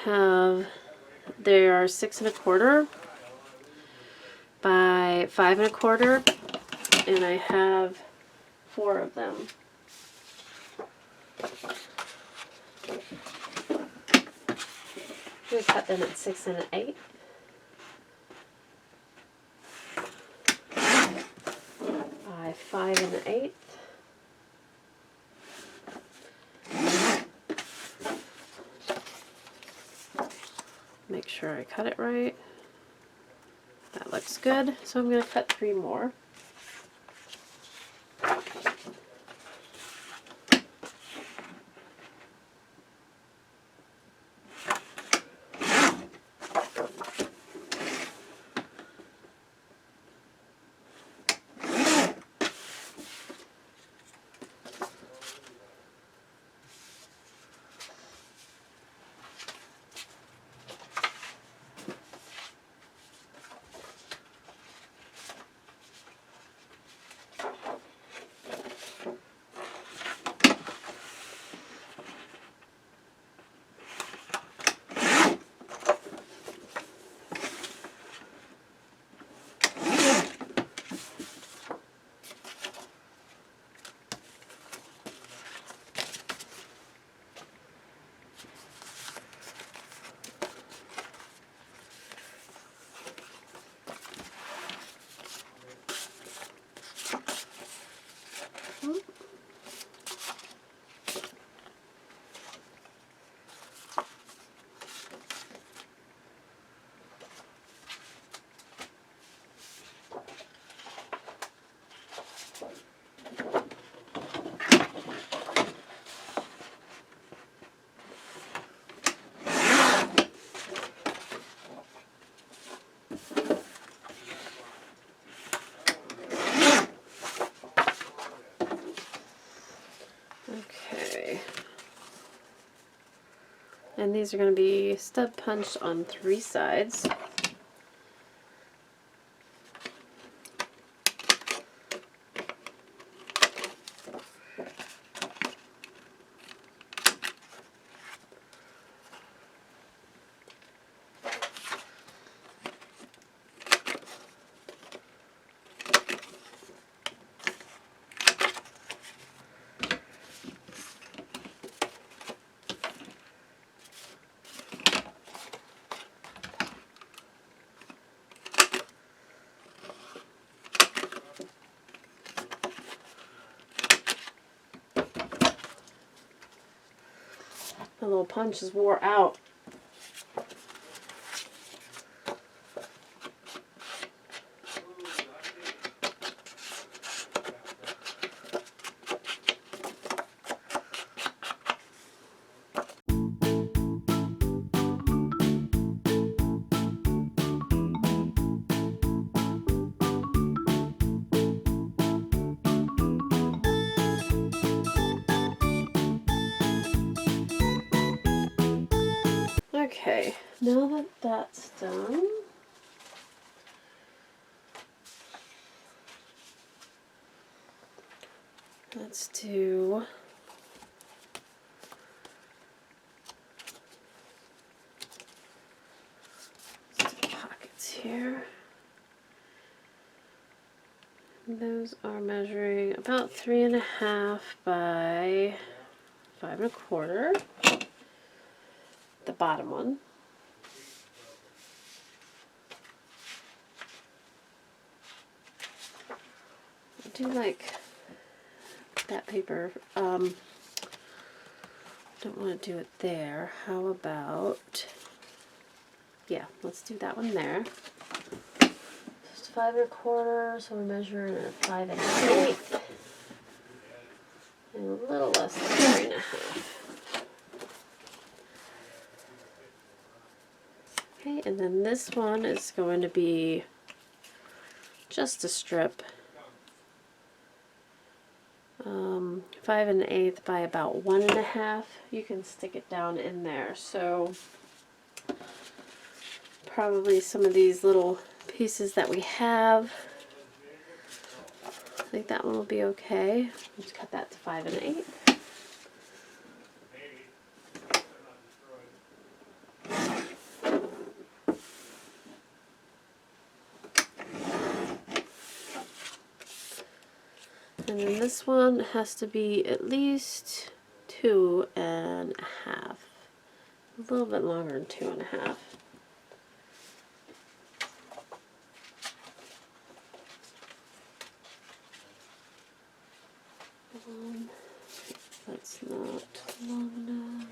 have, they are 6 1/4 by 5 1/4, and I have 4 of them. We cut them at 6 1/8. By 5 1/8. Make sure I cut it right. That looks good. So I'm going to cut 3 more. Okay. And these are going to be stud punched on 3 sides. The little punch is wore out. Okay, now that that's done, let's do pockets here. Those are measuring about 3 1/2 by 5 1/4. The bottom one. I do like that paper. Don't want to do it there. How about, yeah, let's do that one there. Just 5 1/4, so we're measuring at 5 1/8. And a little less than 3 1/2. Okay, and then this one is going to be just a strip. 5 1/8 by about 1 1/2. You can stick it down in there. So probably some of these little pieces that we have, I think that one will be okay. Let's cut that to 5 1/8. And then this one has to be at least 2.5. A little bit longer than 2.5. That's not long enough.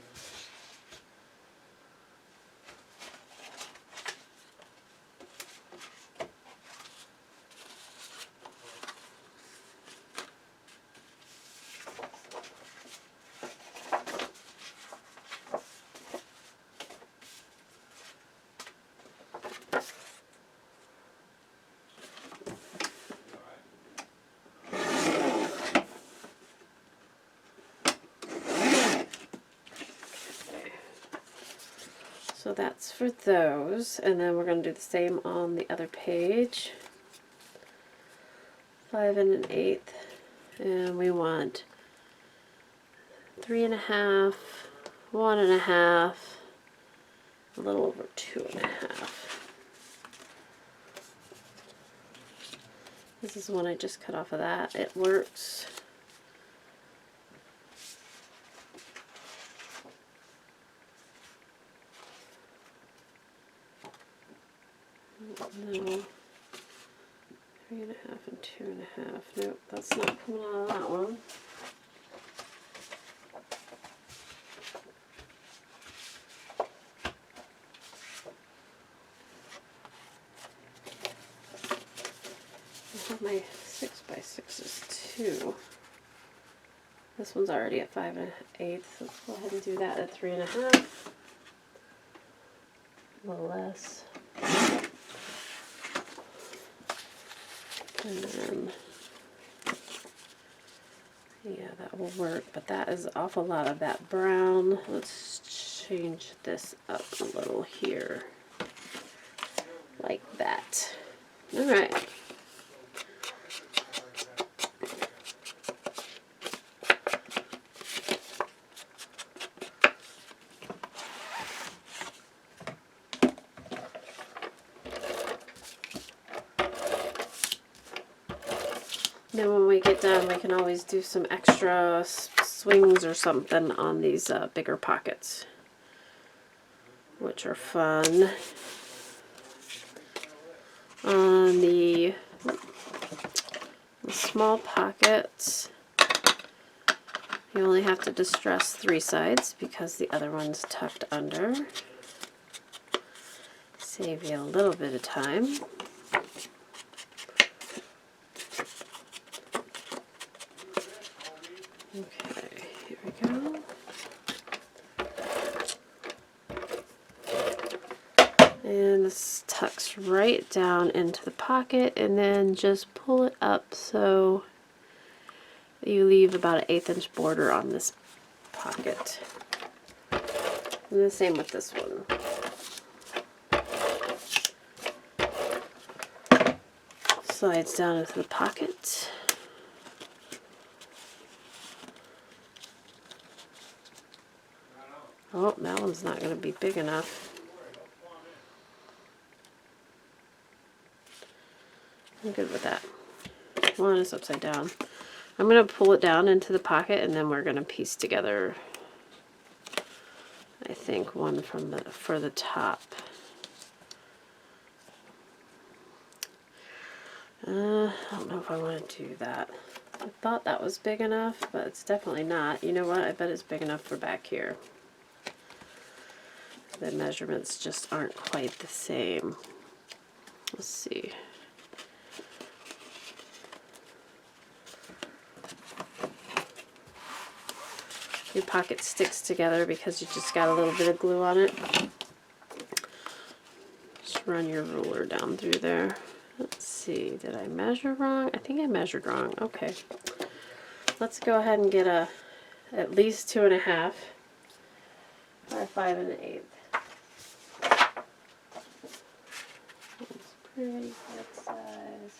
So that's for those, and then we're going to do the same on the other page. 5 1/8, and we want 3.5, 1.5, a little over 2.5. This is one I just cut off of that. It works. No. 3.5 and 2.5. Nope, that's not coming out of that one. I have my 6x6s too. This one's already at 5 1/8. So let's go ahead and do that at 3.5. A little less. And then, yeah, that will work, but that is an awful lot of that brown. Let's change this up a little here, like that. All right. Then when we get done, we can always do some extra swings or something on these bigger pockets, which are fun. On the small pockets, you only have to distress 3 sides because the other one's tucked under. Save you a little bit of time. Okay, here we go. And this tucks right down into the pocket, and then just pull it up so you leave about an 1/8 inch border on this pocket. And the same with this one. Slides down into the pocket. Oh, that one's not going to be big enough. I'm good with that. One is upside down. I'm going to pull it down into the pocket, and then we're going to piece together, I think, one from for the top. I don't know if I want to do that. I thought that was big enough, but it's definitely not. You know what? I bet it's big enough for back here. The measurements just aren't quite the same. Let's see. Your pocket sticks together because you just got a little bit of glue on it. Just run your ruler down through there. Let's see, did I measure wrong? I think I measured wrong. Okay. Let's go ahead and get at least 2.5 or 5 1/8. It's pretty good size.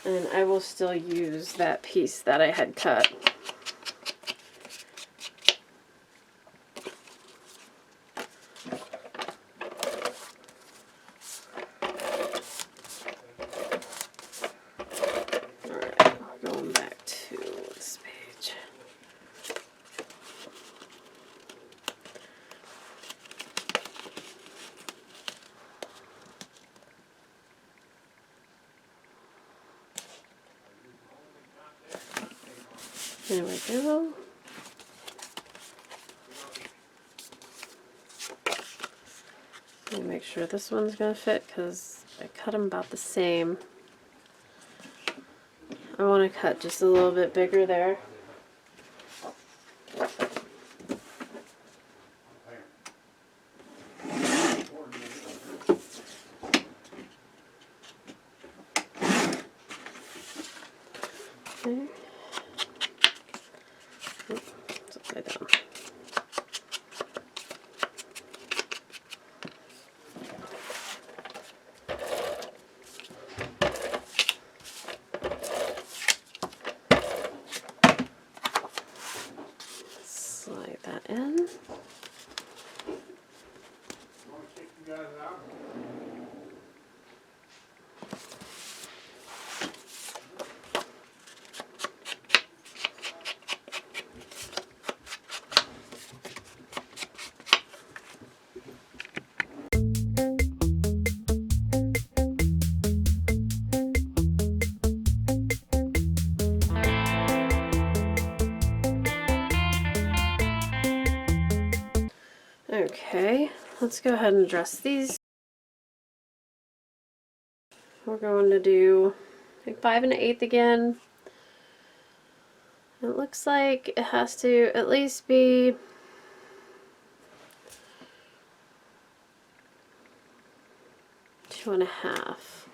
And I will still use that piece that I had cut. There we go. Let me make sure this one's going to fit because I cut them about the same. I want to cut just a little bit bigger there. Okay. It's upside down. Slide that in. Okay, let's go ahead and dress these. We're going to do like 5 1/8 again. It looks like it has to at least be two and a half.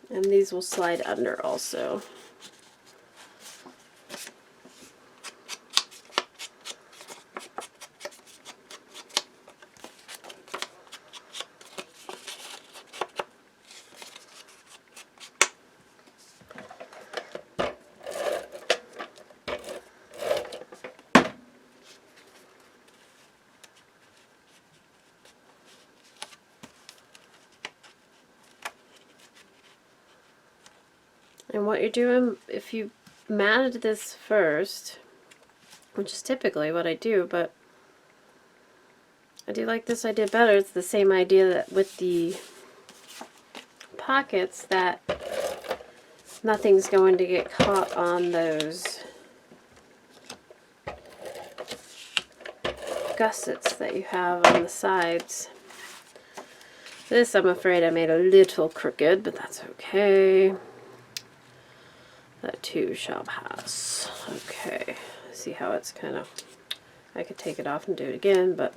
And these will slide under also. And what you're doing, if you matted this first, which is typically what I do, but I do like this idea better. It's the same idea that with the pockets, that nothing's going to get caught on those gussets that you have on the sides. This, I'm afraid I made a little crooked, but that's okay. That too shall pass. Okay, see how it's kind of, I could take it off and do it again, but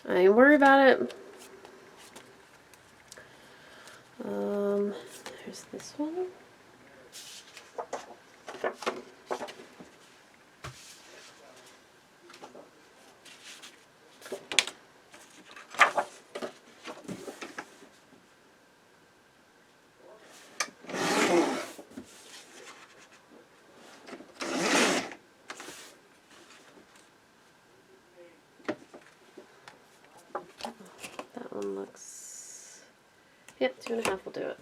I ain't worried about it. There's this one. That one looks, yep, 2 1/2 will do it.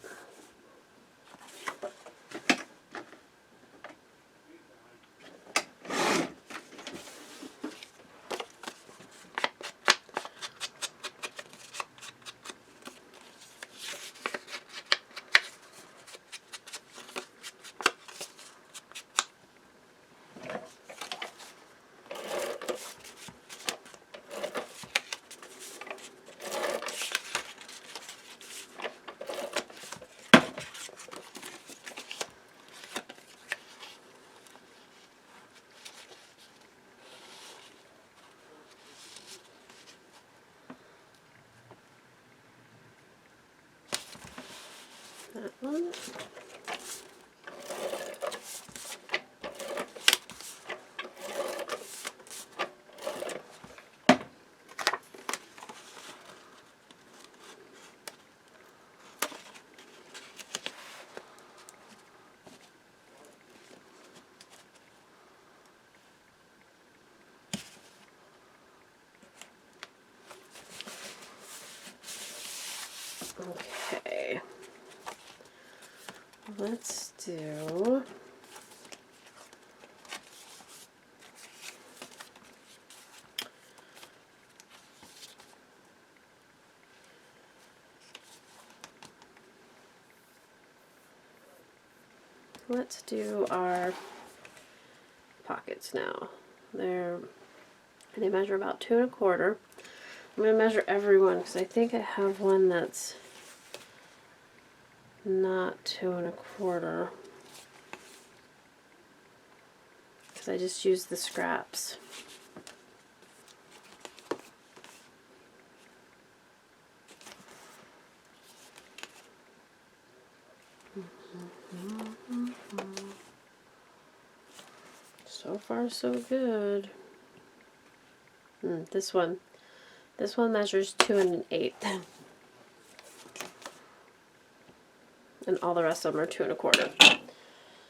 That one. let's do our pockets now. They measure about 2 1/4. I'm going to measure every one because I think I have one that's not 2 1/4. Because I just used the scraps. So far, so good. This one measures 2 1/8, and all the rest of them are 2 1/4.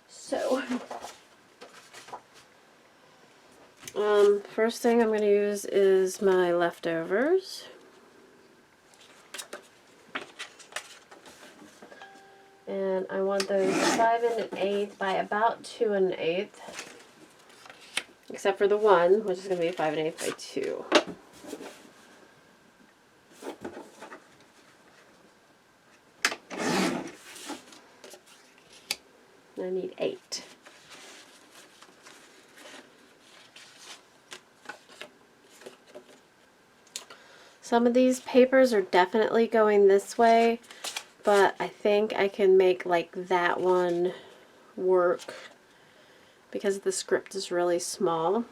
So, first thing I'm going to use is my leftovers. And I want those 5 1/8 by about 2 1/8. Except for the one, which is going to be 5 1/8 by 2. I need 8. Some of these papers are definitely going this way, but I think I can make like that one work because the script is really small.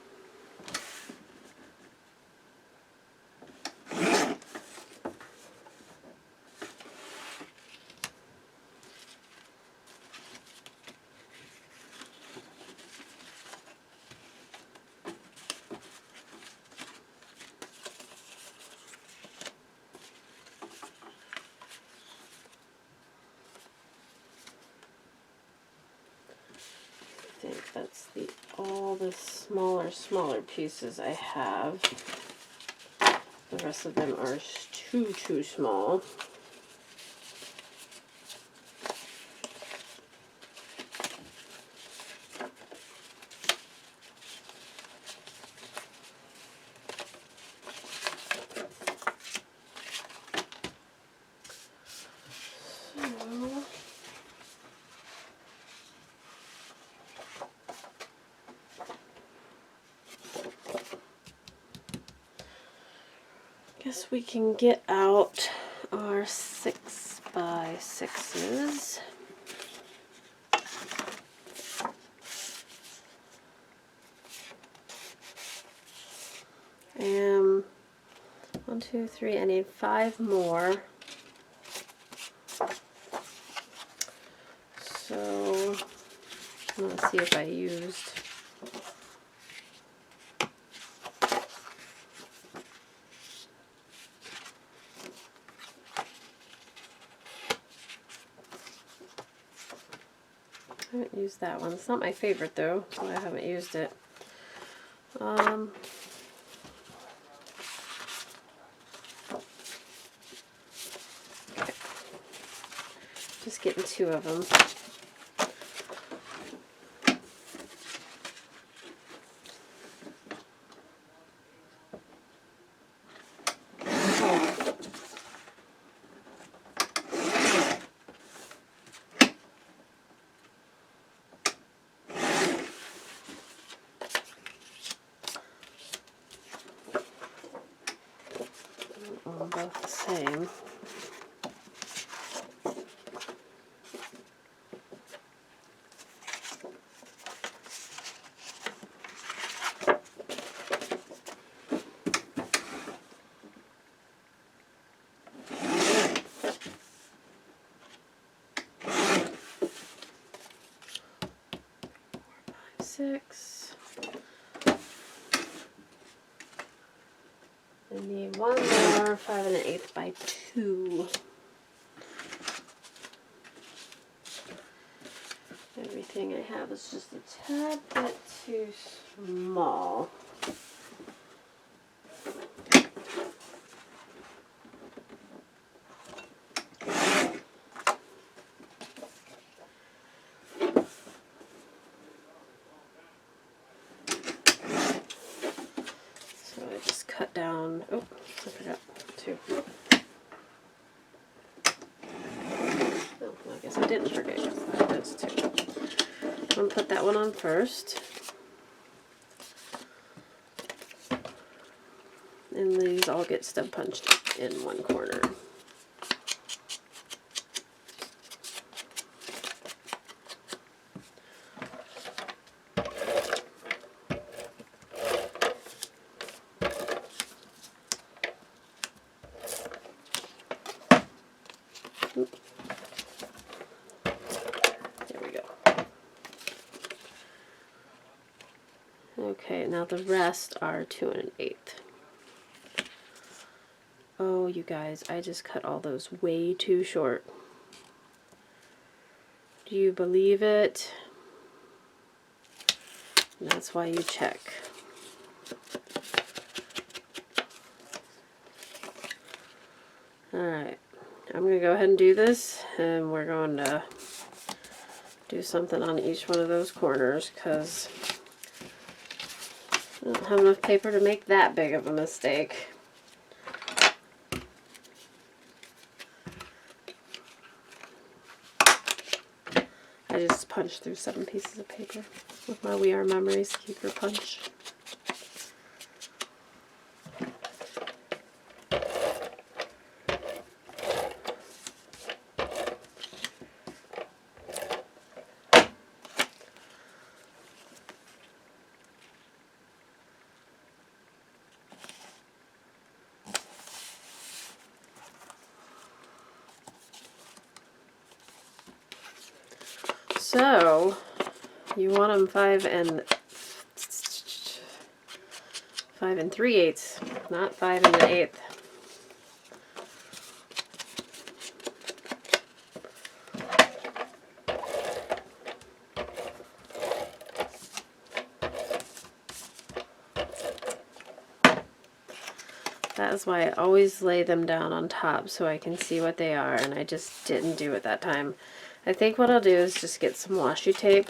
I think that's all the smaller pieces I have. The rest of them are too small. Guess we can get out our 6 by 6s. And 1, 2, 3, I need 5 more. So let's see if I used I haven't used that one. It's not my favorite though, so I haven't used it. Okay. Just getting 2 of them. Both the same. Six. I need one more 5 1/8 by 2. Everything I have is just a tad bit too small. down. Oh, I forgot two. Oh, I guess I didn't forget. That's two. I'm going to put that one on first. And these all get stud punched in one corner. There we go. Okay, now the rest are 2 1/8. Oh, you guys, I just cut all those way too short. Do you believe it? And that's why you check. Alright, I'm going to go ahead and do this, and we're going to do something on each one of those corners, because I don't have enough paper to make that big of a mistake. I just punched through 7 pieces of paper with my We Are Memories Keeper punch. So, you want them 5 3/8, not 5 1/8. That is why I always lay them down on top so I can see what they are, and I just didn't do it that time. I think what I'll do is just get some washi tape.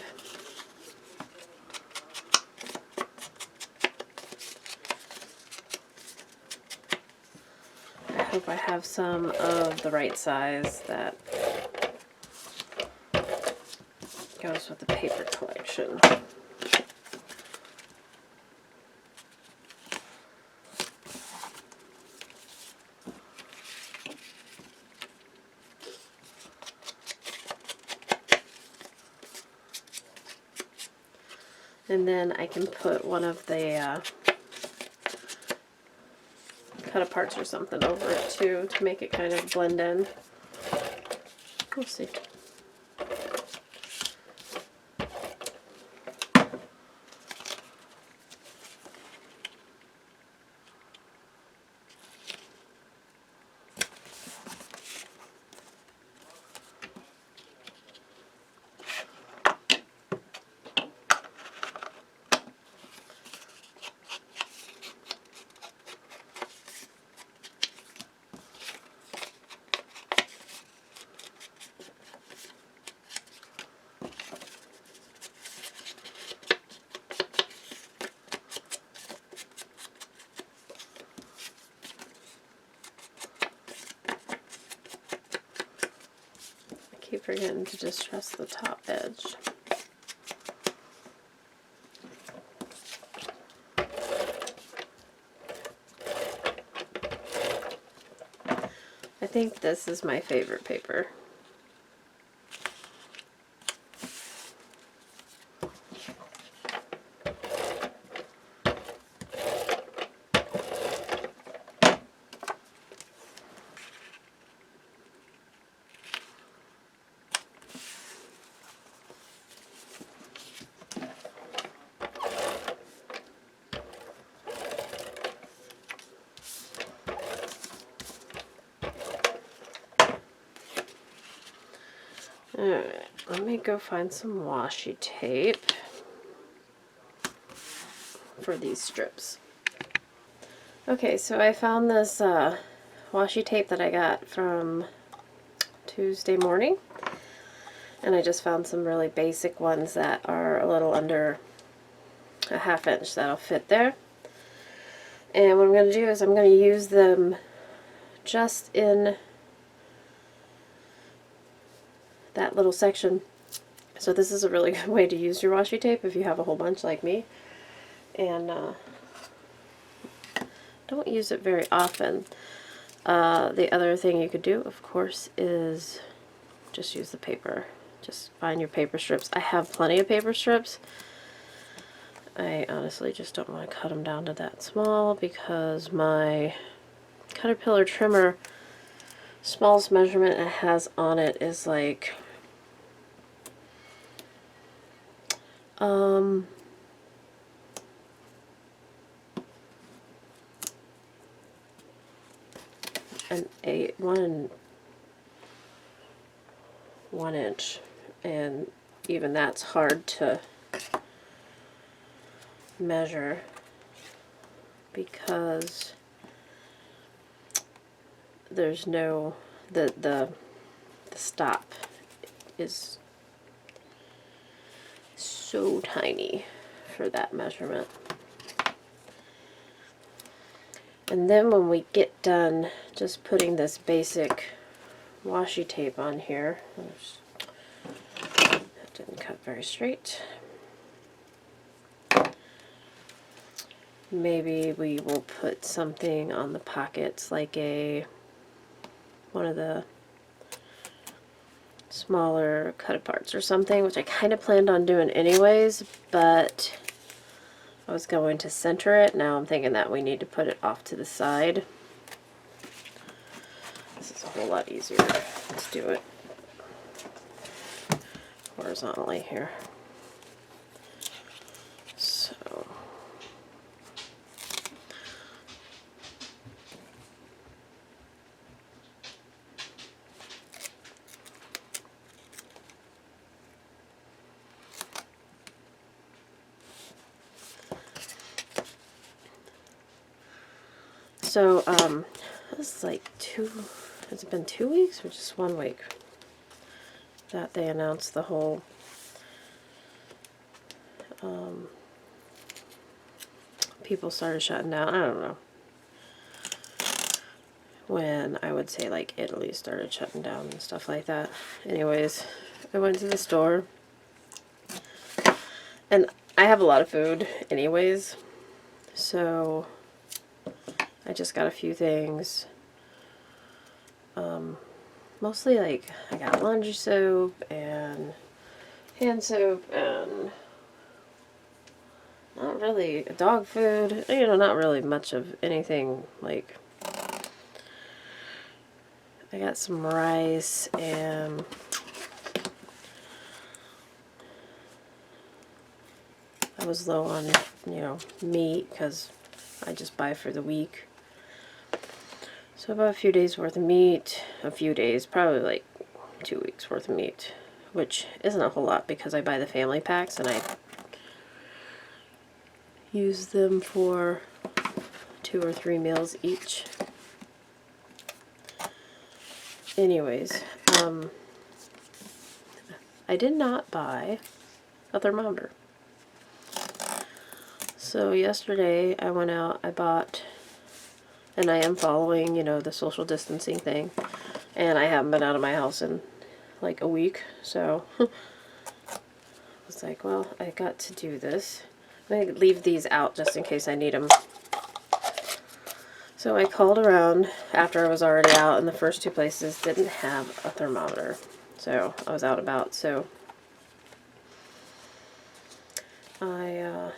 I hope I have some of the right size that goes with the paper collection. And then I can put one of the cut-aparts or something over it too to make it kind of blend in. We'll see. Keep forgetting to just trust the top edge. I think this is my favorite paper. Alright, let me go find some washi tape for these strips. Okay, so I found this washi tape that I got from Tuesday morning, and I just found some really basic ones that are a little under a 1/2 inch that'll fit there. And what I'm going to do is I'm going to use them just in that little section. So this is a really good way to use your washi tape if you have a whole bunch like me. And don't use it very often. The other thing you could do, of course, is just use the paper. Just find your paper strips. I have plenty of paper strips. I honestly just don't want to cut them down to that small because my Caterpillar trimmer, smallest measurement it has on it is like an 1 inch, and even that's hard to measure because there's no the stop is so tiny for that measurement. And then when we get done just putting this basic washi tape on here, that didn't cut very straight. Maybe we will put something on the pockets like one of the smaller cut aparts or something, which I kind of planned on doing anyways, but I was going to center it. Now I'm thinking that we need to put it off to the side. This is a whole lot easier to do it horizontally here. So, this is like has it been 2 weeks or just 1 week that they announced the whole people started shutting down? I don't know. When I would say like Italy started shutting down and stuff like that. Anyways, I went to the store and I have a lot of food anyways, so I just got a few things. Mostly like I got laundry soap and hand soap and not really dog food, you know, not really much of anything. Like I got some rice and I was low on, you know, meat because I just buy for the week. So about a few days worth of meat, a few days, probably like 2 weeks worth of meat, which isn't a whole lot because I buy the family packs and I use them for 2 or 3 meals each. Anyways, I did not buy a thermometer. So yesterday I went out, I bought, and I am following, you know, the social distancing thing, and I haven't been out of my house in like a week, so I was like, well, I got to do this. I'm going to leave these out just in case I need them. So I called around after I was already out, and the first 2 places didn't have a thermometer. So I was out about, so I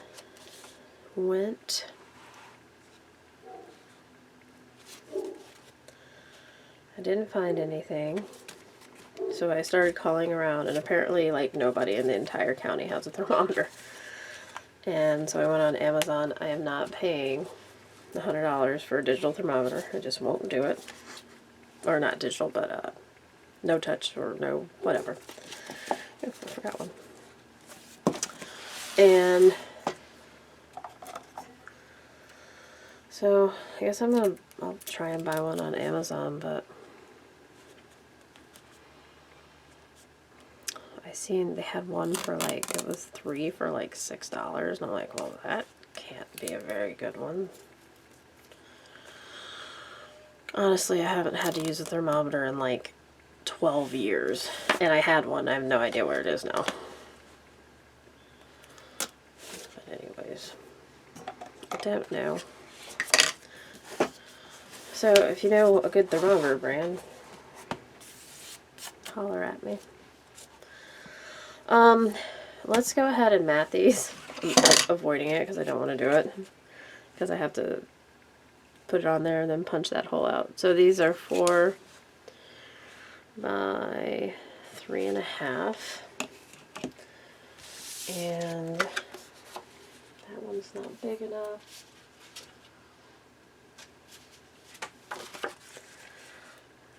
went. I didn't find anything, so I started calling around, and apparently like nobody in the entire county has a thermometer. And so I went on Amazon. I am not paying $100 for a digital thermometer. I just won't do it. Or not digital, but no touch or no whatever. Oh, I forgot one. And so I guess I'll try and buy one on Amazon, but I seen they had one for like, it was 3 for like $6, and I'm like, well, that can't be a very good one. Honestly, I haven't had to use a thermometer in like 12 years. And I had one. I have no idea where it is now. But anyways, I don't know. So if you know a good thermometer brand, holler at me. Let's go ahead and mat these. I'm avoiding it because I don't want to do it. Because I have to put it on there and then punch that hole out. So these are 4 by 3.5. And that one's not big enough.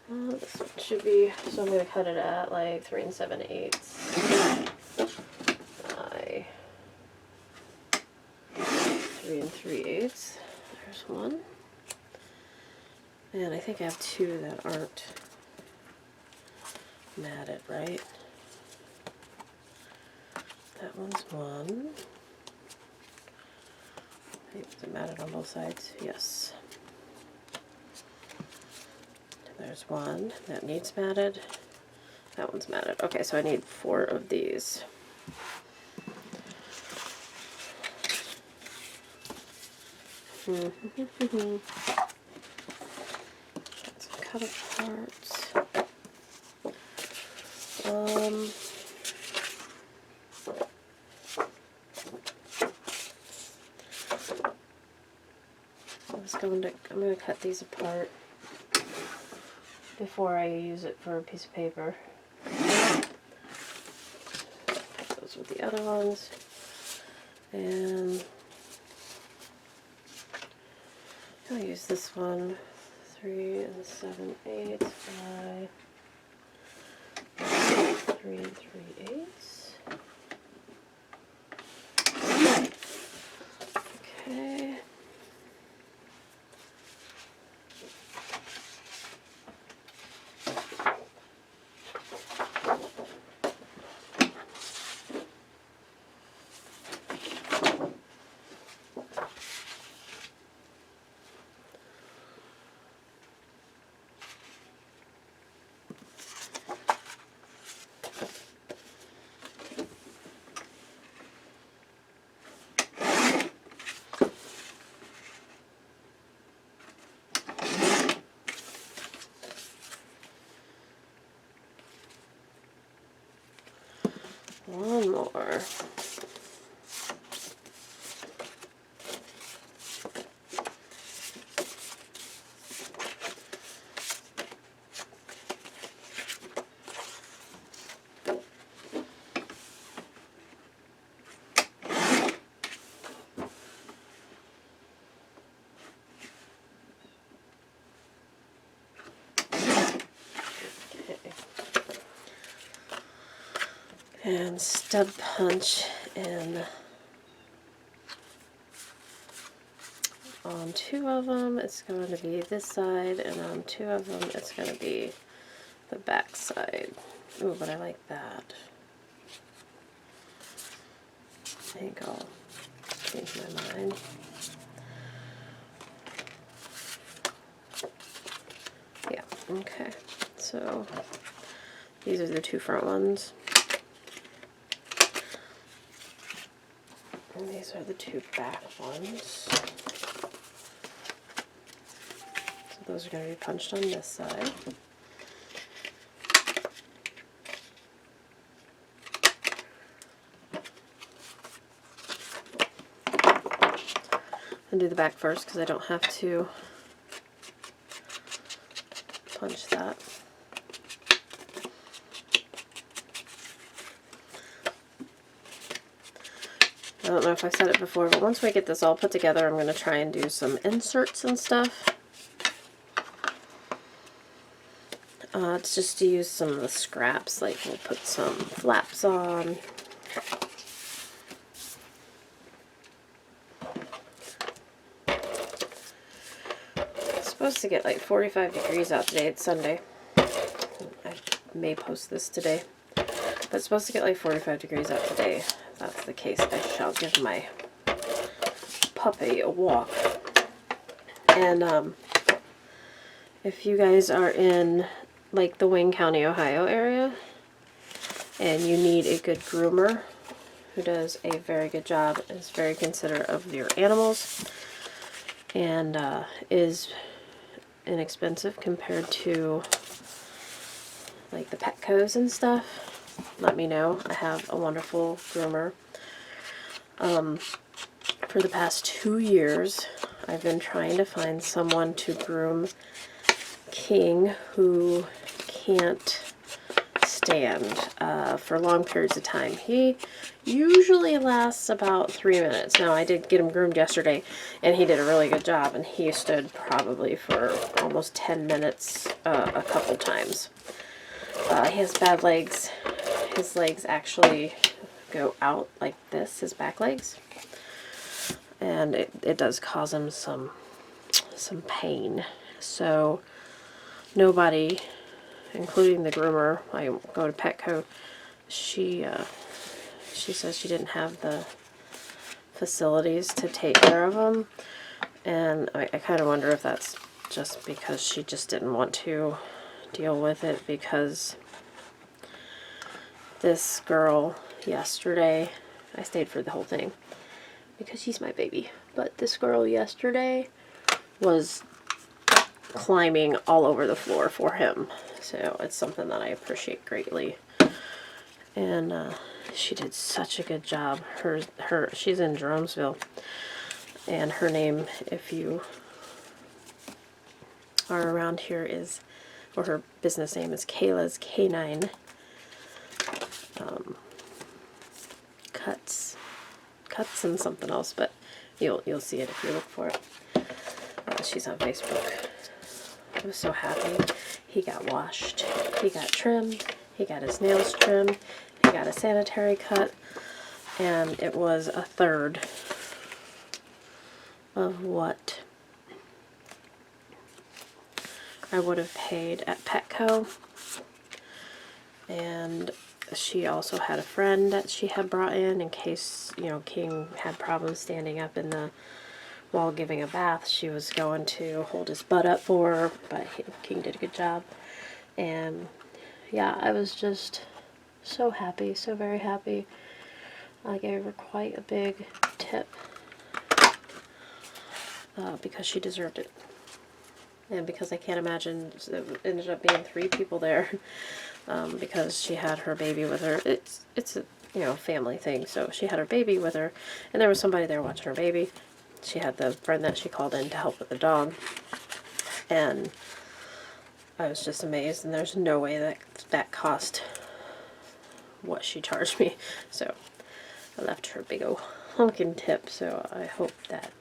This one should be, so I'm going to cut it at like 3 7/8 by 3 3/8. There's one. And I think I have 2 that aren't matted, right? That one's 1. Is it matted on both sides? Yes. There's 1 that needs matted. That one's matted. Okay, so I need 4 of these. Let's cut apart. I'm going to cut these apart before I use it for a piece of paper. Put those with the other ones. And I'll use this one, 3 7/8 by 3 3/8. Okay. One more. And stud punch in on 2 of them it's going to be this side, and on 2 of them it's going to be the back side. Ooh, but I like that. I think I'll change my mind. Yeah, okay. So these are the 2 front ones. And these are the 2 back ones. So those are going to be punched on this side. And do the back first because I don't have to punch that. I don't know if I've said it before, but once we get this all put together, I'm going to try and do some inserts and stuff. It's just to use some of the scraps, like we'll put some flaps on. It's supposed to get like 45 degrees out today. It's Sunday. I may post this today. But it's supposed to get like 45 degrees out today. If that's the case, I shall give my puppy a walk. And if you guys are in like the Wayne County, Ohio area, and you need a good groomer who does a very good job, is very considerate of your animals, and is inexpensive compared to like the Petcos and stuff, let me know. I have a wonderful groomer. For the past 2 years, I've been trying to find someone to groom King who can't stand for long periods of time. He usually lasts about 3 minutes. Now, I did get him groomed yesterday, and he did a really good job, and he stood probably for almost 10 minutes a couple times. He has bad legs. His legs actually go out like this, his back legs. And it does cause him some pain. So nobody, including the groomer, I go to Petco, she says she didn't have the facilities to take care of him. And I kind of wonder if that's just because she just didn't want to deal with it, because this girl yesterday, I stayed for the whole thing because she's my baby, but this girl yesterday was climbing all over the floor for him, so it's something that I appreciate greatly. And she did such a good job. She's in Jeromesville, and her name, if you are around here, is, or her business name is Kayla's Canine Cuts and something else, but you'll see it if you look for it. She's on Facebook. I was so happy. He got washed. He got trimmed. He got his nails trimmed. He got a sanitary cut, and it was a third of what I would have paid at Petco. And she also had a friend that she had brought in case, you know, King had problems standing up in the while giving a bath. She was going to hold his butt up for her, but King did a good job. And yeah, I was just so happy, so very happy. I gave her quite a big tip because she deserved it. And because I can't imagine, it ended up being 3 people there. Because she had her baby with her. It's a, you know, family thing, so she had her baby with her, and there was somebody there watching her baby. She had the friend that she called in to help with the dog, and I was just amazed, and there's no way that cost what she charged me, so I left her a big old honking tip, so I hope that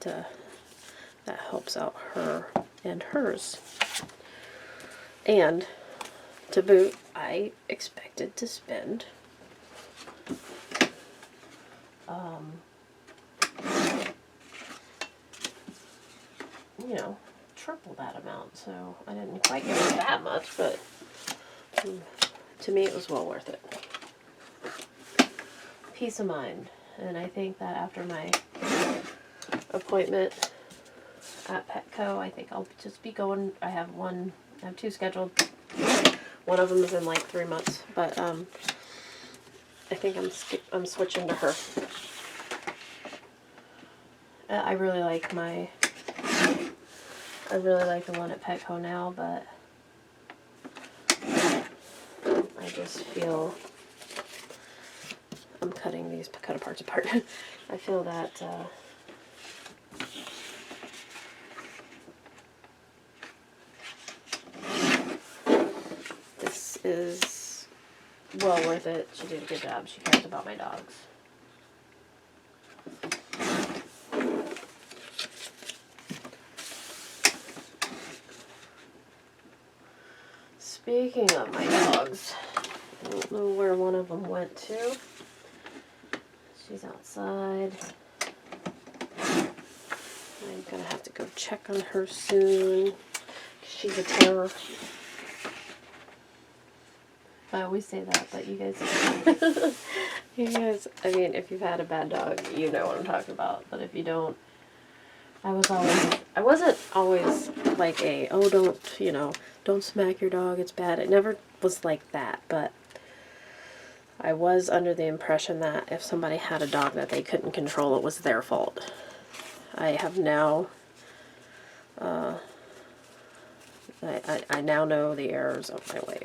that helps out her and hers. And to boot, I expected to spend you know, triple that amount, so I didn't quite give her that much, but to me it was well worth it. Peace of mind. And I think that after my appointment at Petco, I think I'll just be going. I have 2 scheduled. One of them is in like 3 months, but I think I'm switching to her. I really like the one at Petco now, but I just feel I'm cutting these cut parts apart. I feel that this is well worth it. She did a good job. She cares about my dogs. Speaking of my dogs, I don't know where one of them went to. She's outside. I'm gonna have to go check on her soon. She's a terror. I always say that, but you guys, I mean, if you've had a bad dog, you know what I'm talking about. But if you don't, I was always I wasn't always like a, oh, don't, you know, don't smack your dog, it's bad. It never was like that, but I was under the impression that if somebody had a dog that they couldn't control, it was their fault. I have now, I now know the errors of my way.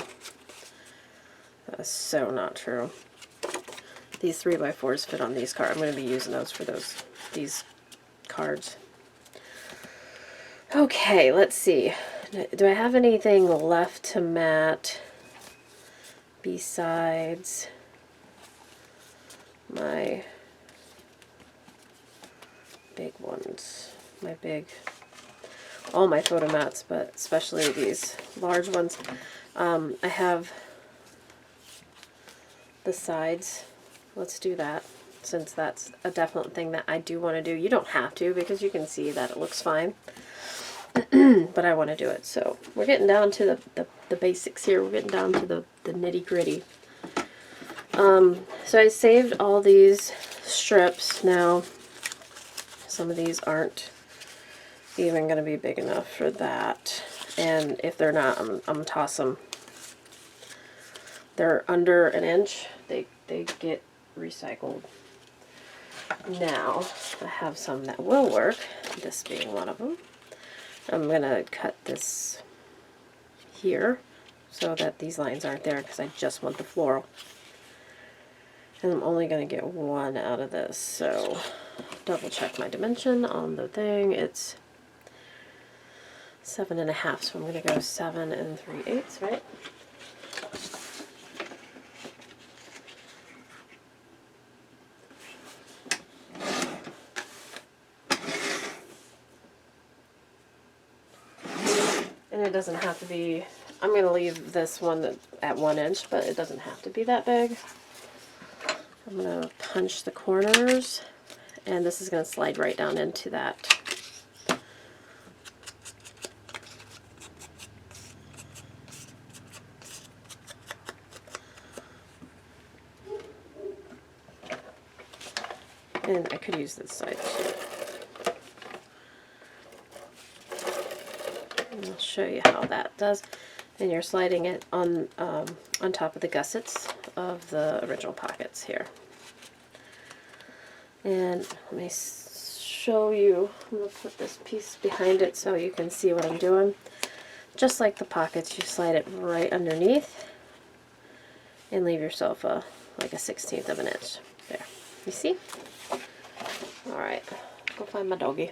That is so not true. These 3x4s fit on these cards. I'm going to be using those for these cards. Okay, let's see. Do I have anything left to mat besides my big ones? All my photo mats, but especially these large ones. I have the sides. Let's do that, since that's a definite thing that I do want to do. You don't have to, because you can see that it looks fine. But I want to do it. So we're getting down to the basics here. We're getting down to the nitty gritty. So I saved all these strips. Now some of these aren't even going to be big enough for that, and if they're not, I'm gonna toss them. They're under an inch. They get recycled. Now I have some that will work, this being one of them. I'm gonna cut this here so that these lines aren't there, because I just want the floral, and I'm only gonna get one out of this. So double check my dimension on the thing. It's 7.5, so I'm gonna go 7 3/8, right? And it doesn't have to be, I'm going to leave this one at 1 inch, but it doesn't have to be that big. I'm going to punch the corners, and this is going to slide right down into that. And I could use this side too. I'll show you how that does. And you're sliding it on top of the gussets of the original pockets here. And let me show you. I'm going to put this piece behind it so you can see what I'm doing. Just like the pockets, you slide it right underneath and leave yourself like a 1/16 of an inch. There. You see? Alright, go find my doggy.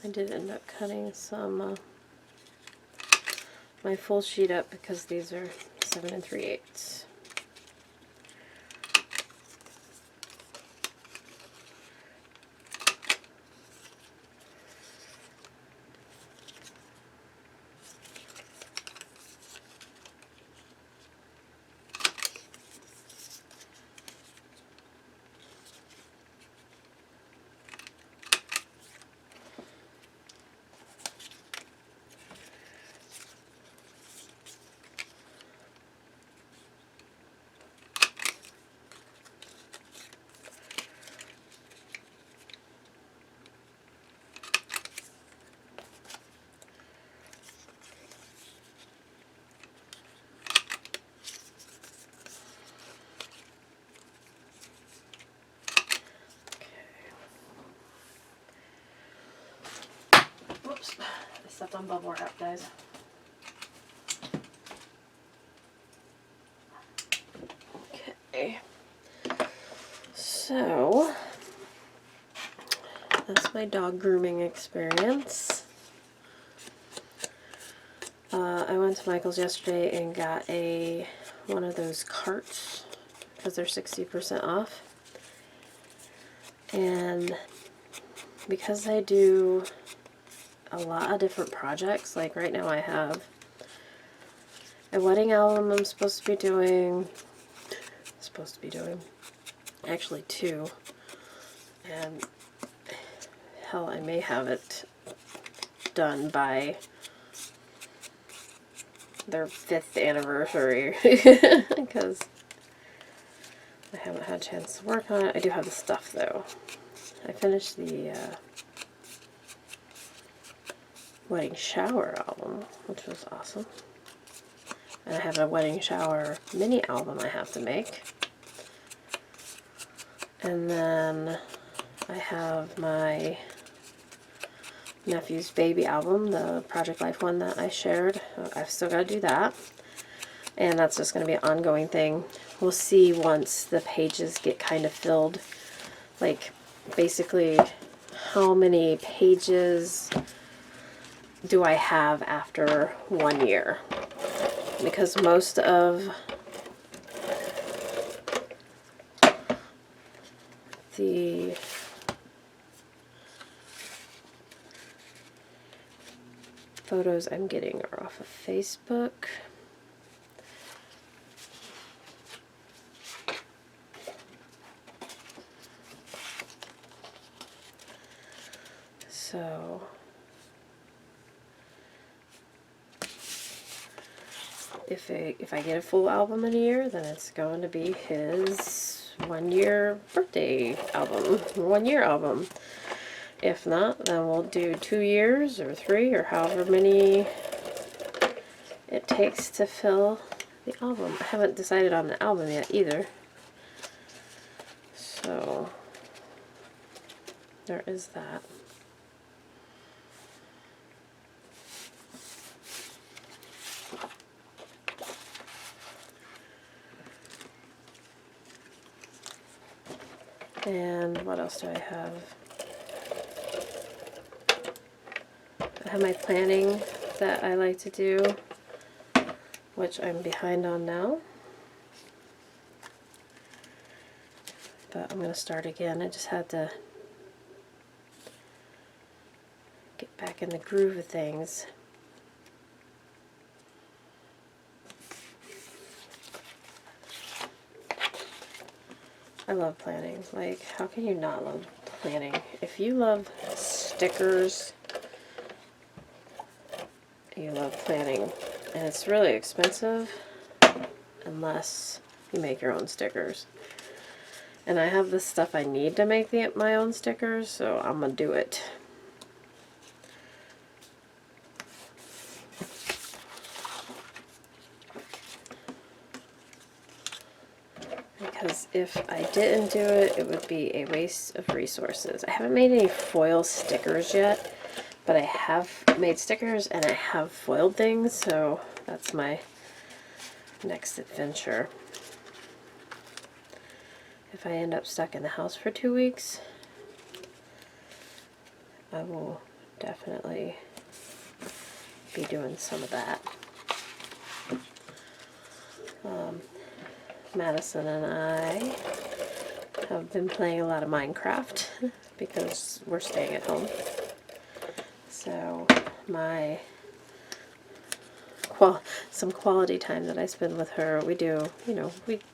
I did end up cutting some my full sheet up, because these are 7 3/8. Whoops, I stepped on bubble wrap, guys. Okay, so that's my dog grooming experience. I went to Michael's yesterday and got one of those carts, because they're 60% off. And because I do a lot of different projects, like right now I have a wedding album I'm supposed to be doing, actually 2, and hell, I may have it done by their 5th anniversary, because I haven't had a chance to work on it. I do have the stuff though. I finished the wedding shower album, which was awesome. And I have a wedding shower mini album I have to make. And then I have my nephew's baby album, the Project Life one that I shared. I've still got to do that. And that's just going to be an ongoing thing. We'll see once the pages get kind of filled. Like, basically, how many pages do I have after 1 year? Because most of the photos I'm getting are off of Facebook. So if I get a full album in a year, then it's going to be his 1 year birthday album, 1 year album. If not, then we'll do 2 years or 3 or however many it takes to fill the album. I haven't decided on the album yet either. So there is that. And what else do I have? I have my planning that I like to do, which I'm behind on now. But I'm going to start again. I just had to get back in the groove of things. I love planning. Like, how can you not love planning? If you love stickers, you love planning. And it's really expensive unless you make your own stickers. And I have the stuff I need to make my own stickers, so I'm going to do it. Because if I didn't do it, it would be a waste of resources. I haven't made any foil stickers yet, but I have made stickers and I have foiled things, so that's my next adventure. If I end up stuck in the house for 2 weeks, I will definitely be doing some of that. Madison and I have been playing a lot of Minecraft because we're staying at home. So my some quality time that I spend with her, we do, you know,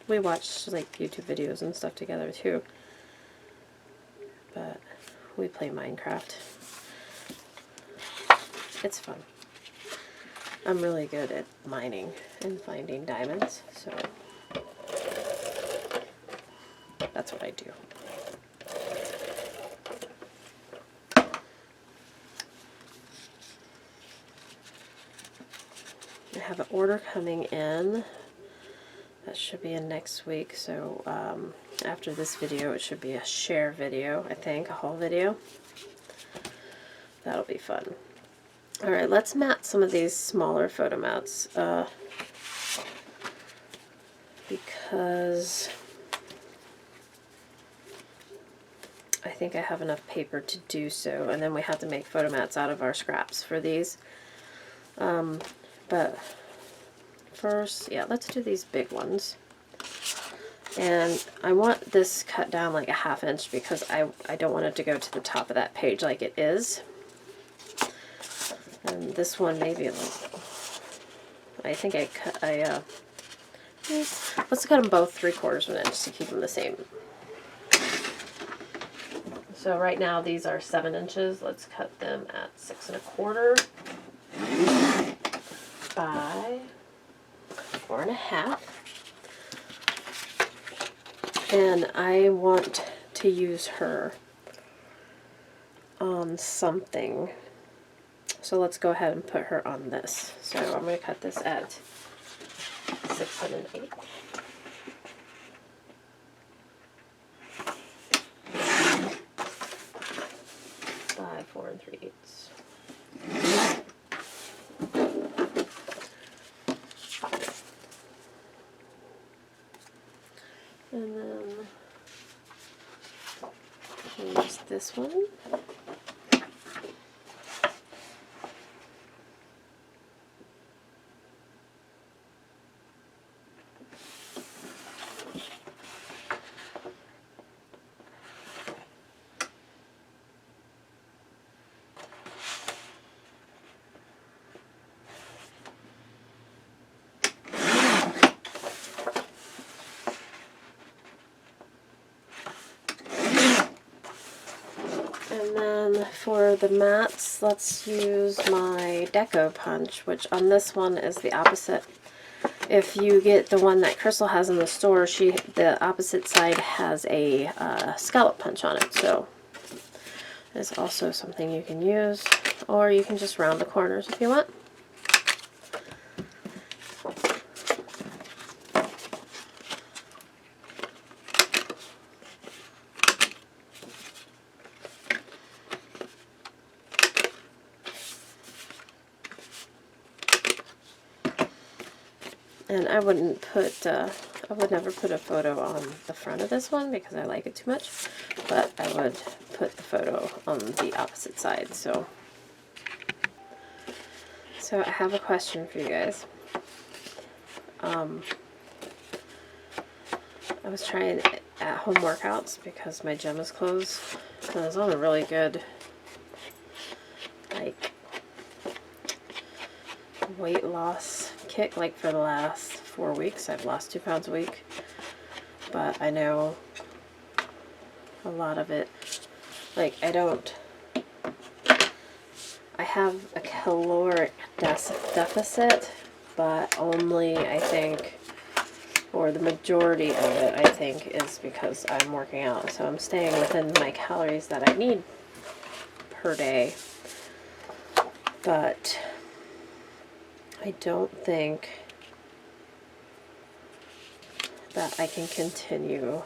we watch like YouTube videos and stuff together too. But we play Minecraft. It's fun. I'm really good at mining and finding diamonds, so that's what I do. I have an order coming in. That should be in next week, so after this video it should be a share video, I think, a haul video. That'll be fun. Alright, let's mat some of these smaller photo mats because I think I have enough paper to do so, and then we have to make photo mats out of our scraps for these. But first, yeah, let's do these big ones. And I want this cut down like a ½ inch because I don't want it to go to the top of that page like it is. And this one maybe, I think let's cut them both 3/4 of an inch to keep them the same. So right now these are 7 inches. Let's cut them at 6 1/4 by 4 1/2. And I want to use her on something. So let's go ahead and put her on this. So I'm going to cut this at 6 1/8. 5 4 3/8. And then use this one. And then for the mats, let's use my Deco Punch, which on this one is the opposite. If you get the one that Crystal has in the store, the opposite side has a scallop punch on it. So it's also something you can use, or you can just round the corners if you want. And I wouldn't put, I would never put a photo on the front of this one because I like it too much, but I would put the photo on the opposite side. So I have a question for you guys. I was trying at-home workouts because my gym is closed, and I was on a really good, like, weight loss kick. Like for the last 4 weeks I've lost 2 pounds a week, but I know a lot of it, like, I have a caloric deficit, but only, I think, or the majority of it, I think, is because I'm working out. So I'm staying within my calories that I need per day, but I don't think that I can continue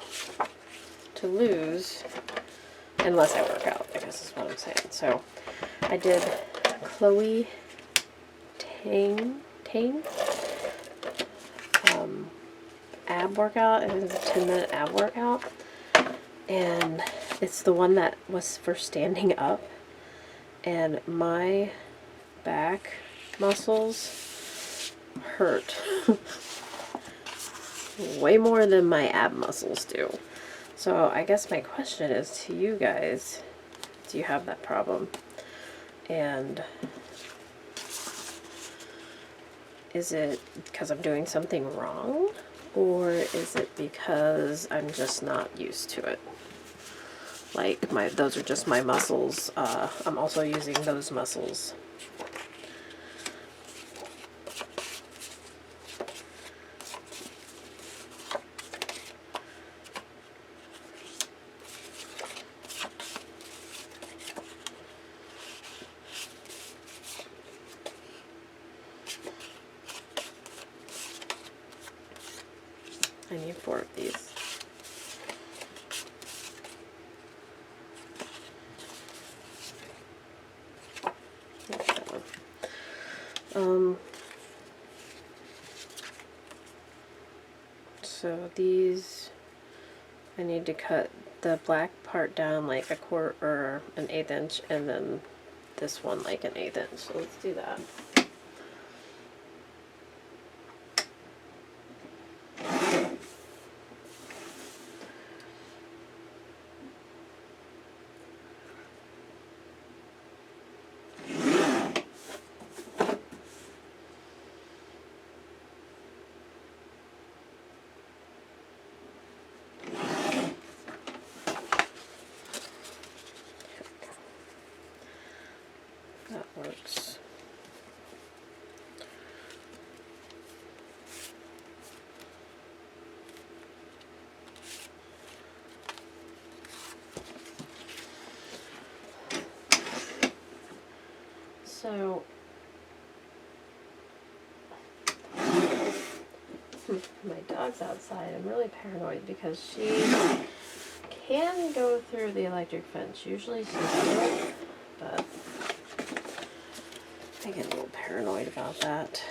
to lose unless I work out, I guess is what I'm saying. So I did Chloe Tang ab workout. It was a 10-minute ab workout, and it's the one that was for standing up, and my back muscles hurt way more than my ab muscles do. So I guess my question is to you guys, do you have that problem? And is it because I'm doing something wrong, or is it because I'm just not used to it? Like, those are just my muscles. I'm also using those muscles. I need 4 of these. So these, I need to cut the black part down like a quarter or an 1/8 inch, and then this one like an 1/8 inch. So let's do that. That works. So my dog's outside. I'm really paranoid because she can go through the electric fence. Usually she doesn't, but I get a little paranoid about that.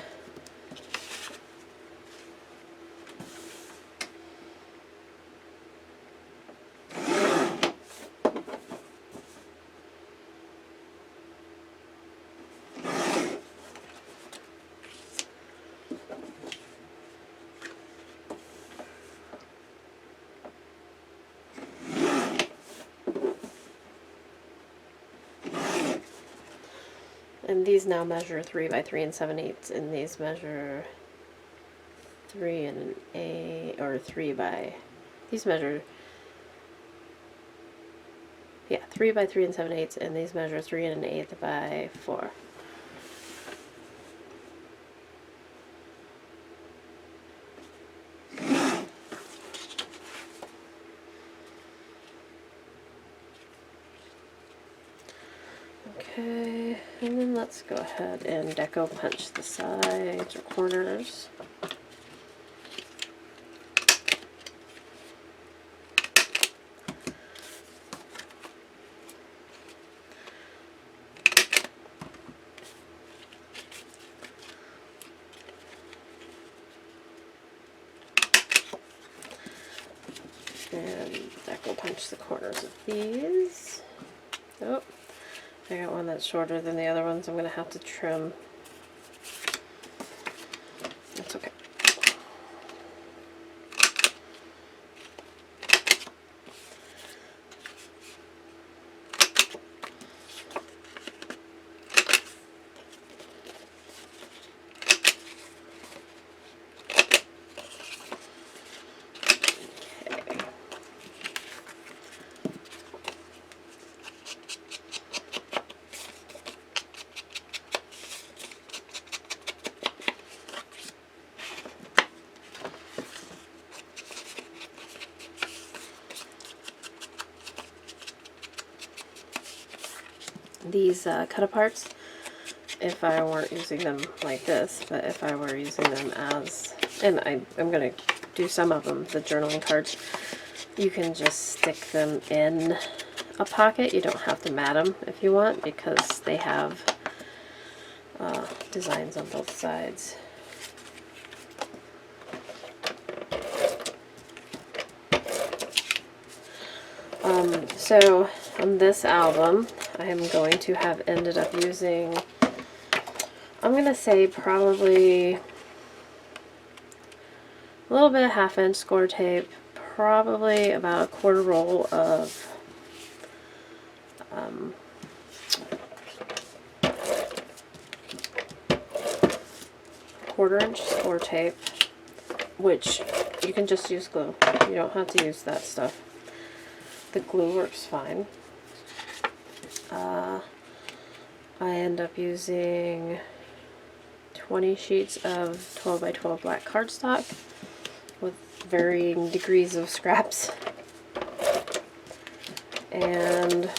And these now measure 3 by 3 7/8, and these measure 3 and 8, or 3 by, these measure, yeah, 3 by 3 7/8, and these measure 3 1/8 by 4. Okay, and then let's go ahead and deco punch the sides or corners. And deco punch the corners of these. Oh, I got one that's shorter than the other ones. I'm going to have to trim. That's okay. These cut-aparts, if I weren't using them like this, but if I were using them as, and I'm going to do some of them, the journaling cards, you can just stick them in a pocket. You don't have to mat them if you want, because they have designs on both sides. So on this album, I am going to have ended up using, I'm going to say probably a little bit of 1/2 inch score tape, probably about a 1/4 roll of quarter-inch score tape, which you can just use glue. You don't have to use that stuff. The glue works fine. I end up using 20 sheets of 12 by 12 black cardstock with varying degrees of scraps. And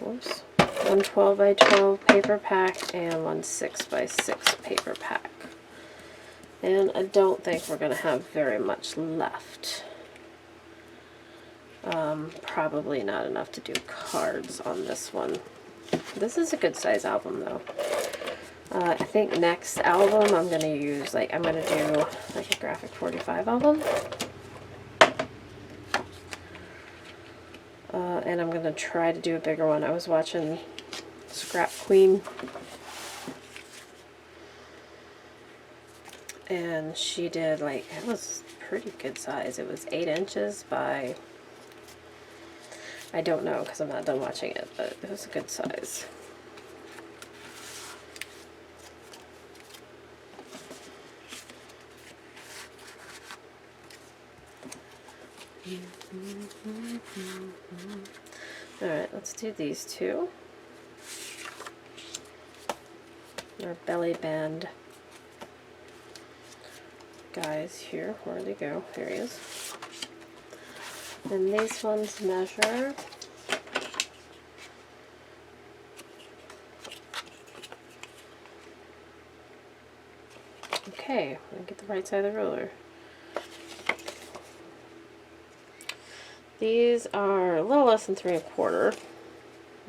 whoops, one 12 by 12 paper pack and one 6 by 6 paper pack. And I don't think we're going to have very much left. Probably not enough to do cards on this one. This is a good size album though. I think next album I'm going to use, I'm going to do like a graphic 45 album. And I'm going to try to do a bigger one. I was watching Scrap Queen, and she did it was pretty good size. It was 8 inches by, I don't know because I'm not done watching it, but it was a good size. Alright, let's do these two. Our belly band guys here. Where'd they go? There he is. And these ones measure Okay, I'm gonna get the right side of the ruler. These are a little less than 3 1/4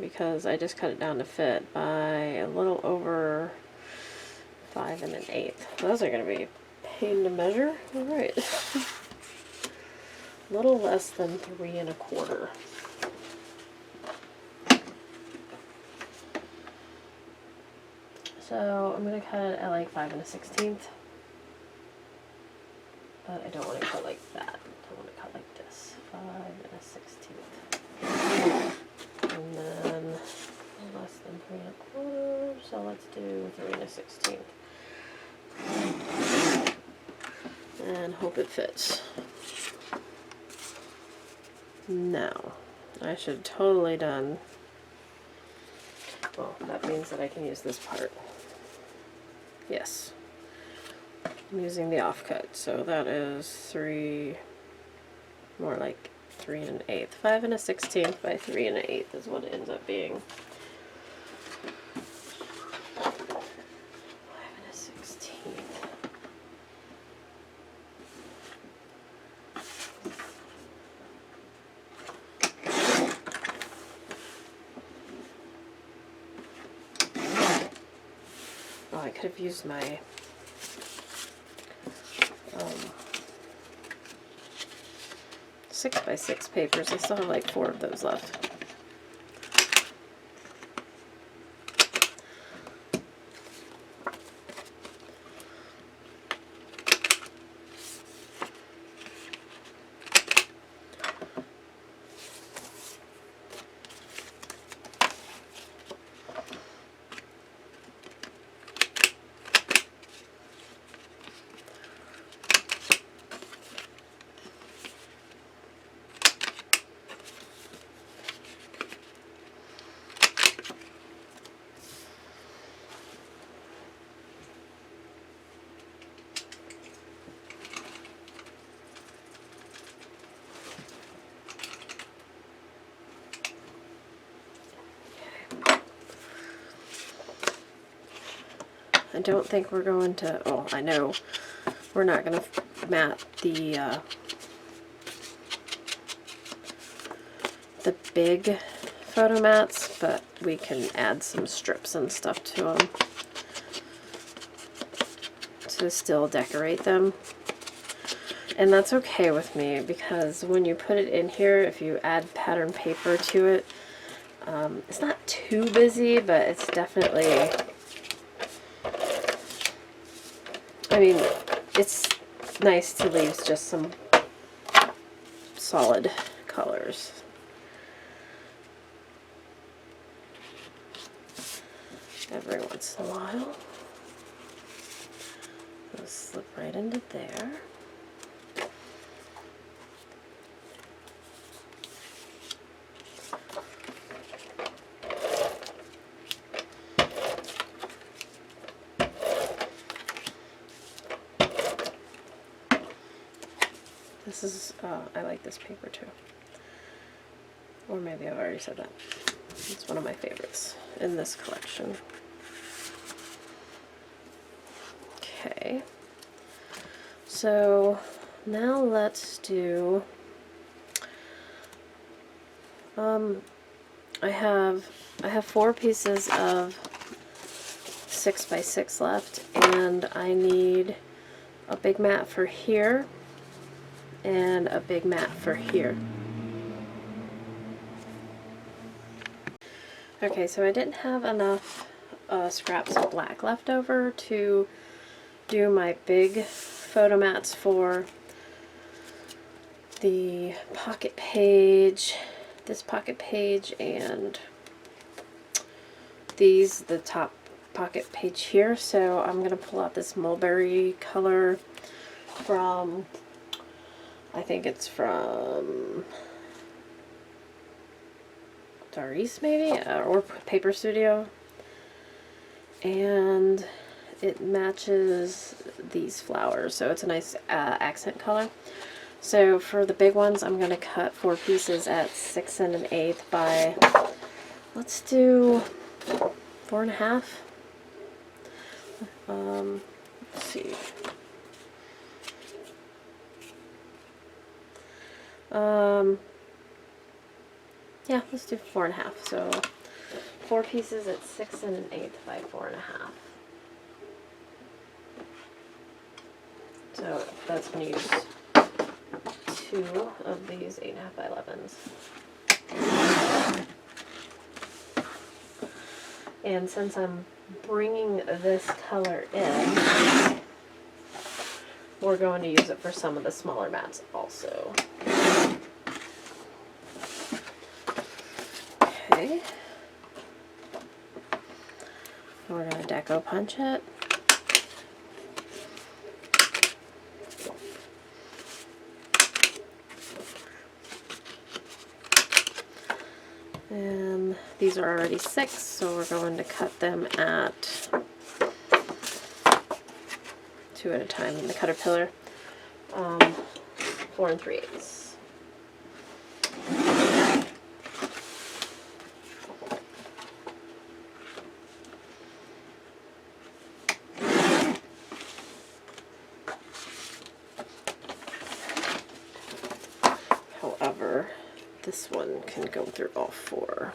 because I just cut it down to fit by a little over 5 1/8. Those are going to be a pain to measure. All right. A little less than 3 1/4. So I'm going to cut it at like 5 1/16. But I don't want to cut like that. I want to cut like this. 5 1/16. And then less than 3 1/4. So let's do 3 1/16. And hope it fits. Now, I should have totally done. Well, that means that I can use this part. Yes. I'm using the offcut, so that is 3, more like 3 1/8. 5 1/16 by 3 1/8 is what it ends up being. 5 1/16. Oh, I could have used my 6x6 papers. I still have like 4 of those left. I don't think we're going to, oh, I know we're not going to mat the big photo mats, but we can add some strips and stuff to them to still decorate them. And that's okay with me, because when you put it in here, if you add pattern paper to it, it's not too busy, but it's definitely, I mean, it's nice to leave just some solid colors. Every once in a while. It'll slip right into there. This is, I like this paper too. Or maybe I've already said that. It's one of my favorites in this collection. Okay. So now let's do, I have 4 pieces of 6x6 left, and I need a big mat for here and a big mat for here. Okay, so I didn't have enough scraps of black left over to do my big photo mats for the pocket page, this pocket page, and these, the top pocket page here. So I'm going to pull out this mulberry color from, I think it's from Doris maybe, or Paper Studio, and it matches these flowers, so it's a nice accent color. So for the big ones, I'm going to cut 4 pieces at 6 1/8 by, let's do 4 1/2. Let's see, Yeah, let's do 4.5. So 4 pieces at 6 1/8 by 4.5. So that's going to use 2 of these 8.5 by 11s. And since I'm bringing this color in, we're going to use it for some of the smaller mats also. Okay. We're going to deco punch it. And these are already 6, so we're going to cut them at 2 at a time in the Caterpillar. 4 3/8. However, this one can go through all 4.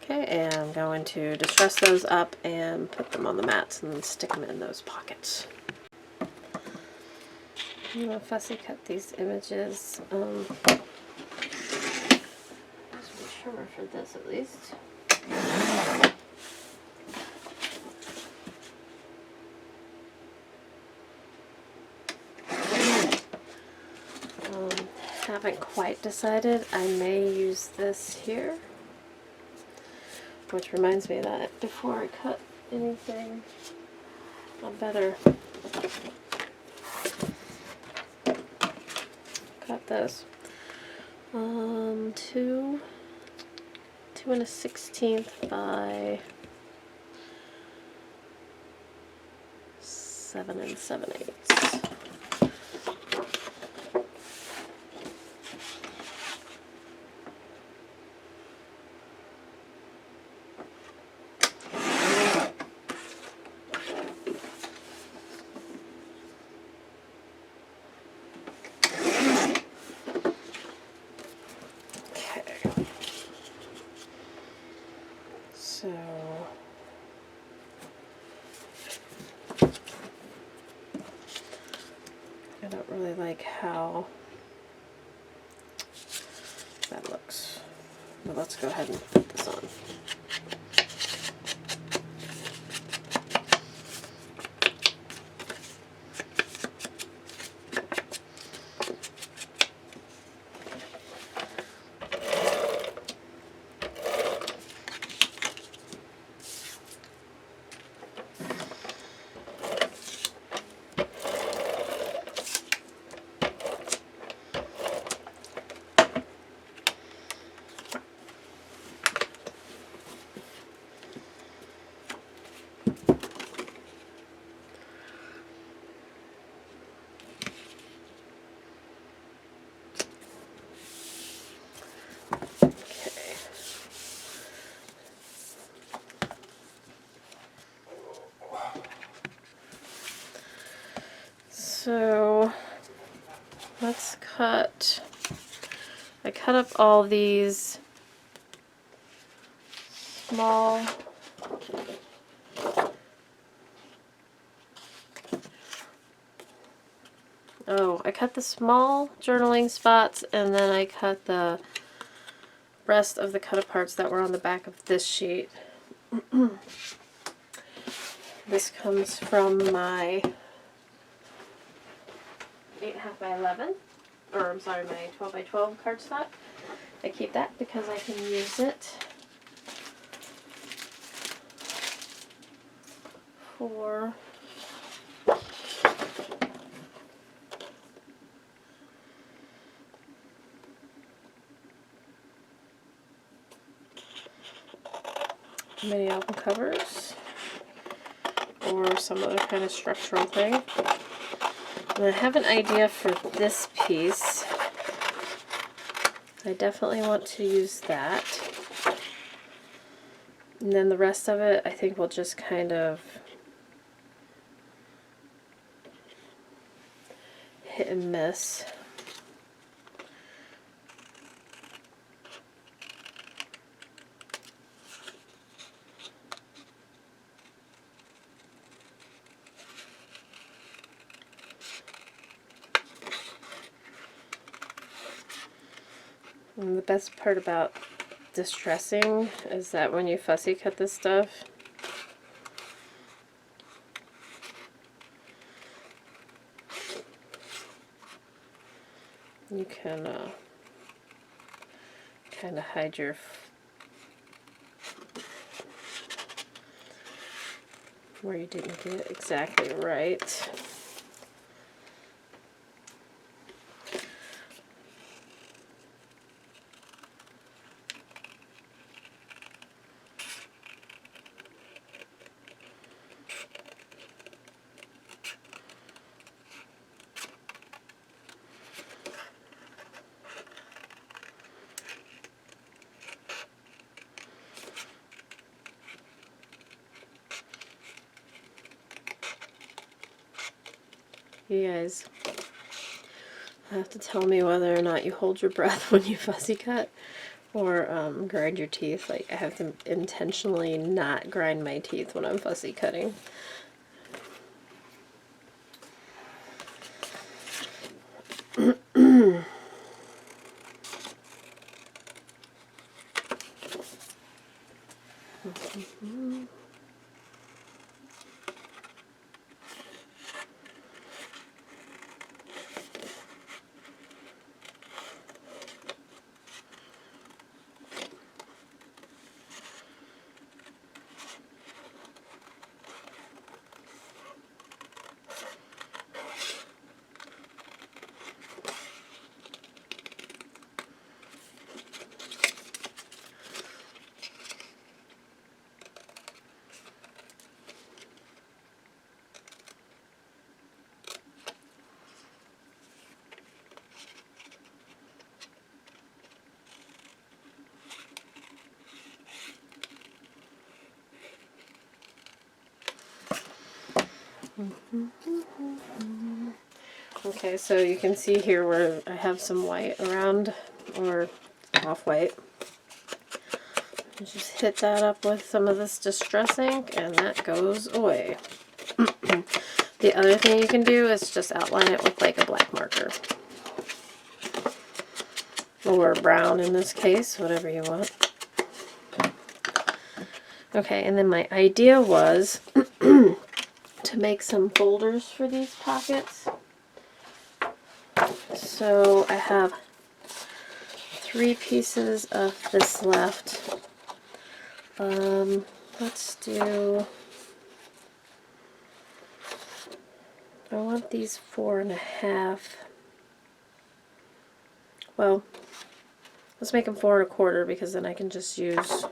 Okay, and I'm going to distress those up and put them on the mats and stick them in those pockets. I'm going to fussy cut these images. There's a trimmer for this at least. Haven't quite decided. I may use this here. Which reminds me that before I cut anything, I better cut this. 2 1/16 by 7 7/8. So I don't really like how that looks, but let's go ahead and put this on. So let's cut, I cut up all these small I cut the small journaling spots and then I cut the rest of the cut aparts that were on the back of this sheet. This comes from my 8.5 by 11, or I'm sorry, my 12 by 12 cardstock. I keep that because I can use it for mini album covers or some other kind of structural thing. And I have an idea for this piece. I definitely want to use that. And then the rest of it I think will just kind of hit and miss. And the best part about distressing is that when you fussy cut this stuff, you can kind of hide your where you didn't get it exactly right. You guys have to tell me whether or not you hold your breath when you fussy cut or grind your teeth. Like, I have to intentionally not grind my teeth when I'm fussy cutting. Okay, so you can see here where I have some white around, or off-white. Just hit that up with some of this Distress ink, and that goes away. The other thing you can do is just outline it with like a black marker. Or brown in this case, whatever you want. Okay, and then my idea was to make some folders for these pockets. So I have 3 pieces of this left. Let's do, I want these 4.5. Well, let's make them 4 1/4 because then I can just use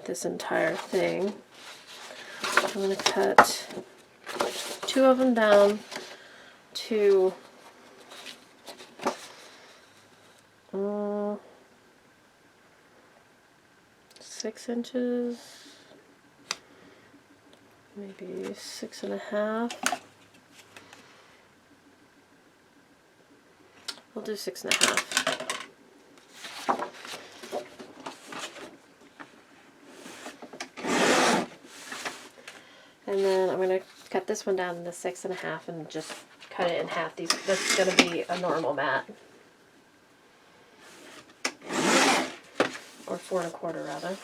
this entire thing. I'm going to cut 2 of them down to 6 inches, maybe 6.5. We'll do 6.5. And then I'm going to cut this one down to 6.5 and just cut it in half. This is going to be a normal mat. Or 4 1/4 rather.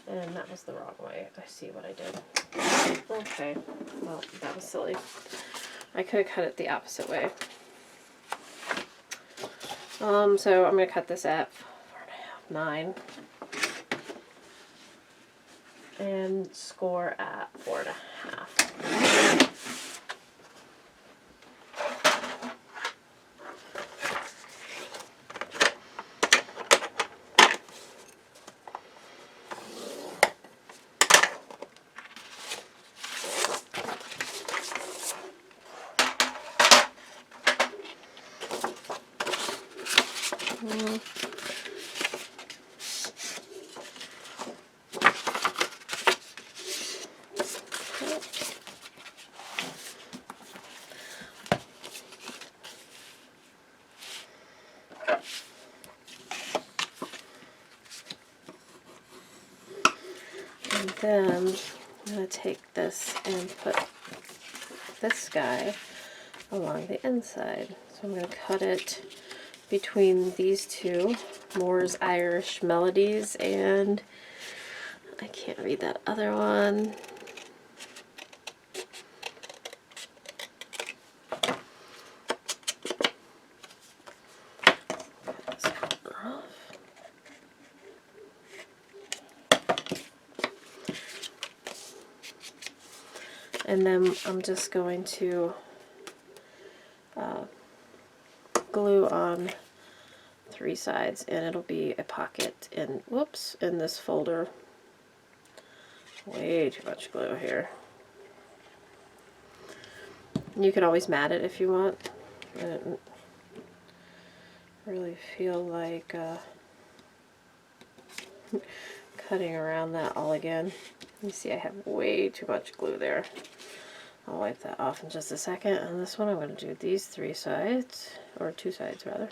And that was the wrong way. I see what I did. Okay, well, that was silly. I could have cut it the opposite way. So I'm going to cut this at 4.5, 9. And score at 4.5. then I'm going to take this and put this guy along the inside. So I'm going to cut it between these two, Moore's Irish Melodies, and I can't read that other one. And then I'm just going to glue on 3 sides, and it'll be a pocket in, whoops, in this folder. Way too much glue here. You can always mat it if you want. I didn't really feel like cutting around that all again. You see I have way too much glue there. I'll wipe that off in just a second. And this one I'm going to do these 3 sides, or 2 sides rather.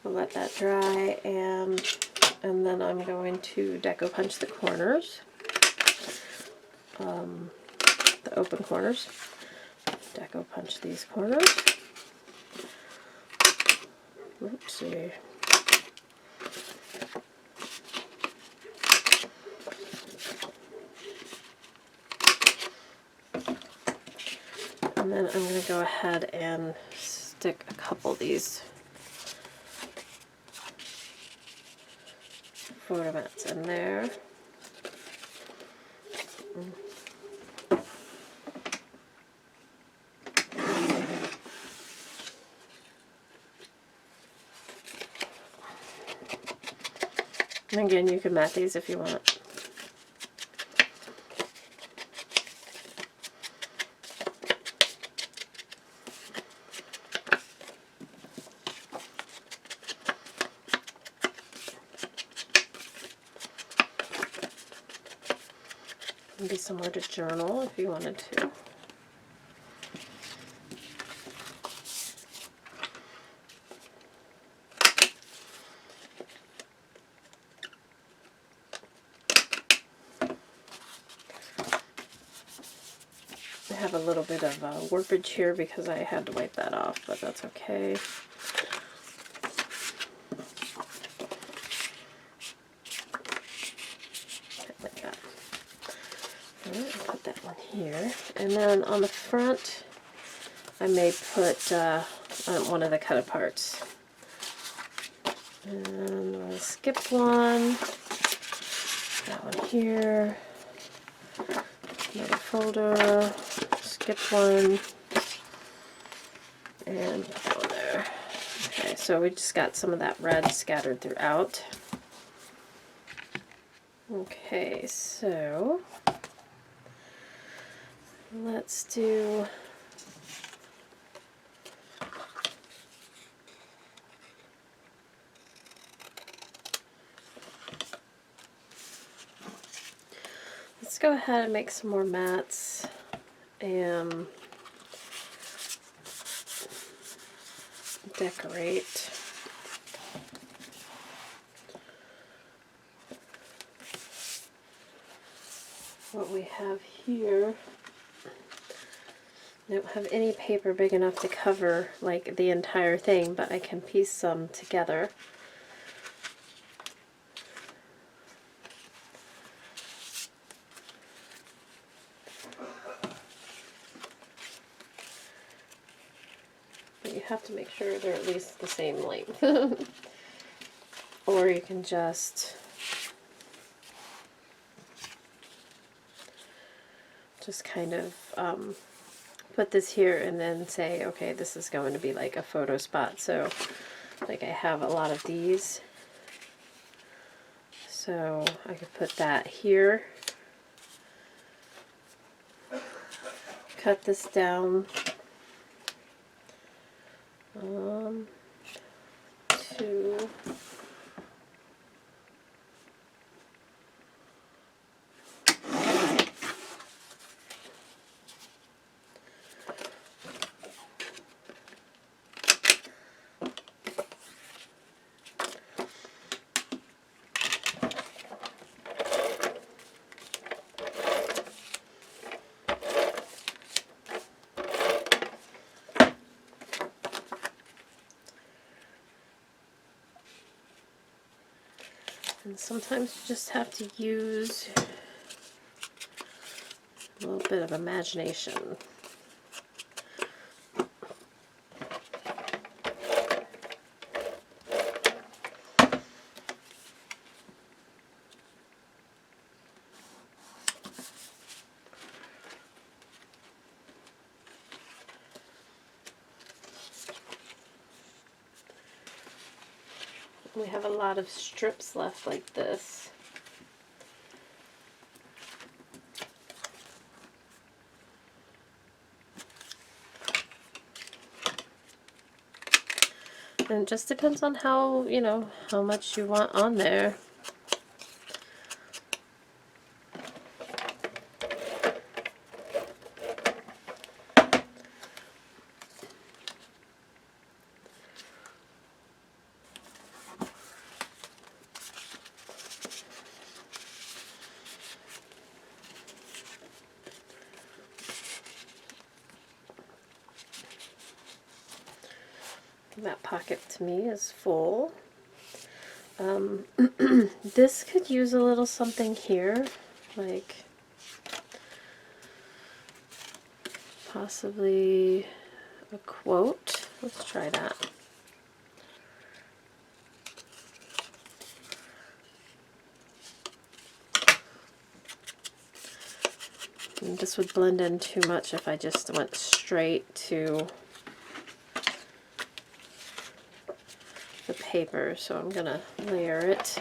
Let that dry, and then I'm going to deco punch the corners, the open corners. Deco punch these corners. Oopsie. And then I'm going to go ahead and stick a couple of these photo mats in there. And again, you can mat these if you want. Maybe somewhere to journal if you wanted to. I have a little bit of warpage here because I had to wipe that off, but that's okay. Like that. Alright, I'll put that one here. And then on the front, I may put one of the cut aparts. And I'll skip one. That one here. Another folder. Skip one. And put that one there. Okay, so we just got some of that red scattered throughout. Okay, so let's do let's go ahead and make some more mats and decorate. What we have here, I don't have any paper big enough to cover like the entire thing, but I can piece some together. But you have to make sure they're at least the same length. Or you can just kind of put this here and then say, okay, this is going to be like a photo spot. So like I have a lot of these, so I could put that here cut this down to and sometimes you just have to use a little bit of imagination. We have a lot of strips left like this. And it just depends on how, you know, how much you want on there. That pocket to me is full. This could use a little something here, like possibly a quote. Let's try that. And this would blend in too much if I just went straight to the paper, so I'm gonna layer it.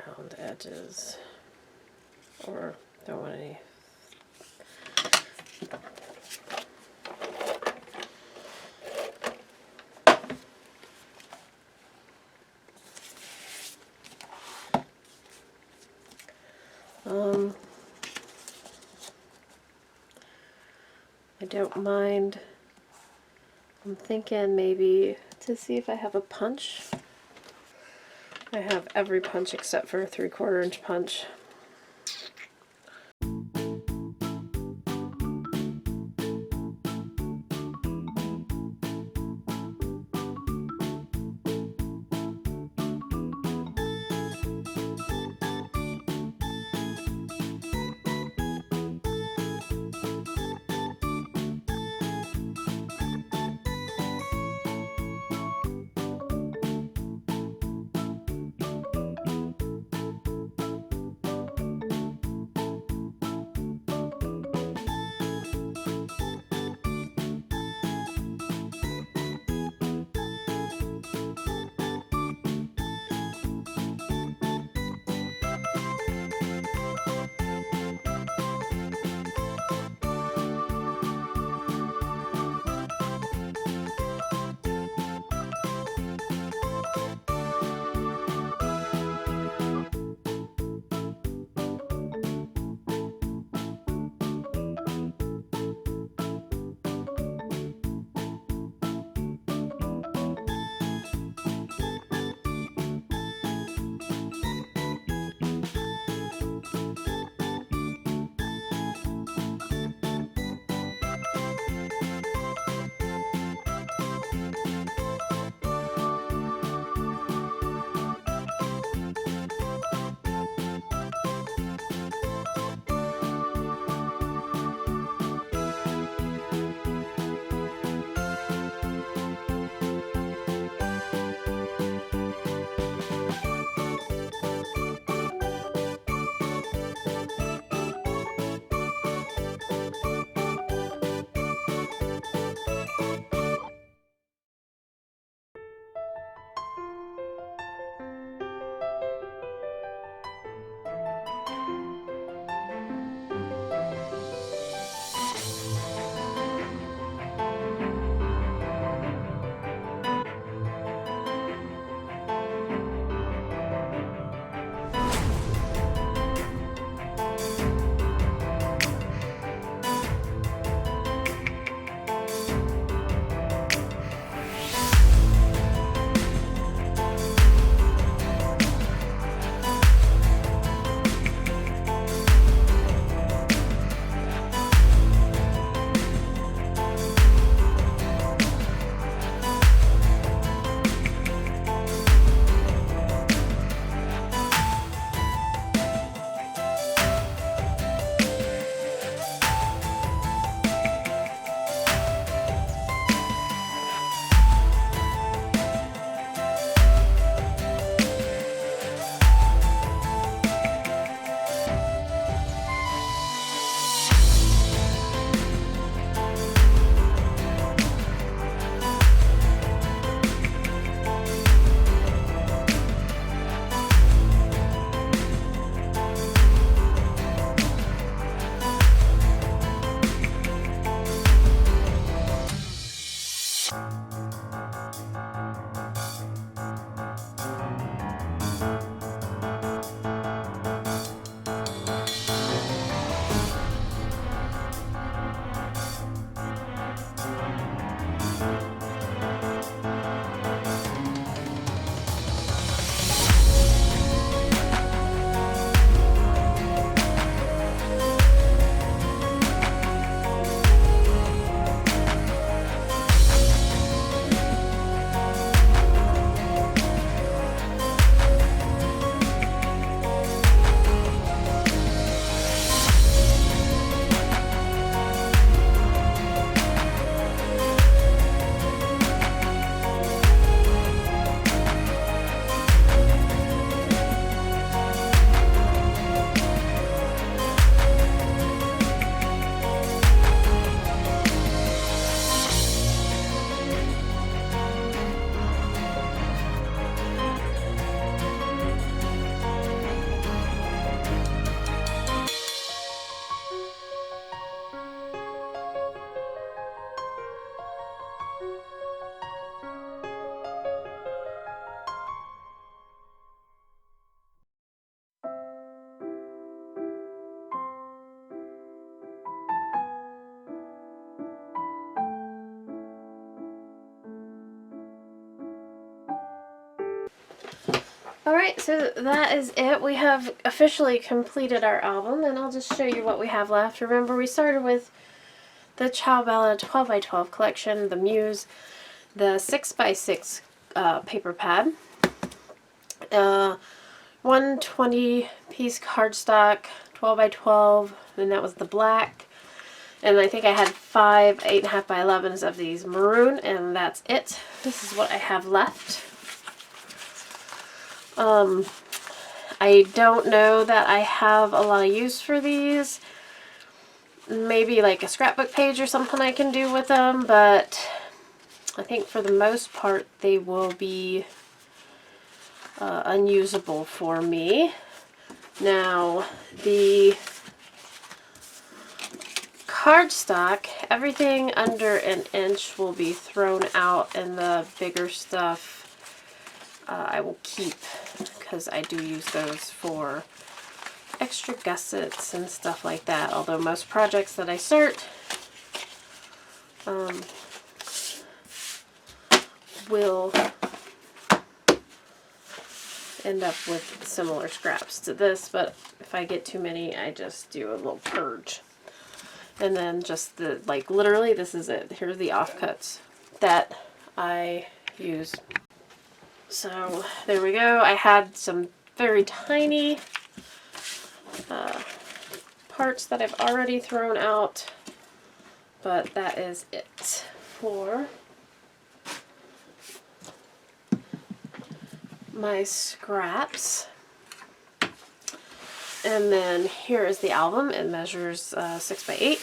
Round edges, or don't want any. I don't mind. I'm thinking maybe to see if I have a punch. I have every punch except for a 3/4 inch punch. Alright, so that is it. We have officially completed our album, and I'll just show you what we have left. Remember, we started with the Ciao 12x12 collection, the Muse, the 6x6 paper pad, 120-piece cardstock, 12x12, and that was the black. And I think I had 5 8.5x11s of these maroon, and that's it. This is what I have left. I don't know that I have a lot of use for these. Maybe like a scrapbook page or something I can do with them, but I think for the most part they will be unusable for me. Now, the cardstock, everything under an inch will be thrown out, and the bigger stuff I will keep because I do use those for extra gussets and stuff like that. Although most projects that I start will end up with similar scraps to this, but if I get too many, I just do a little purge. And then just the, like, literally this is it. Here's the offcuts that I use. So there we go. I had some very tiny parts that I've already thrown out, but that is it for my scraps. And then here is the album. It measures 6x8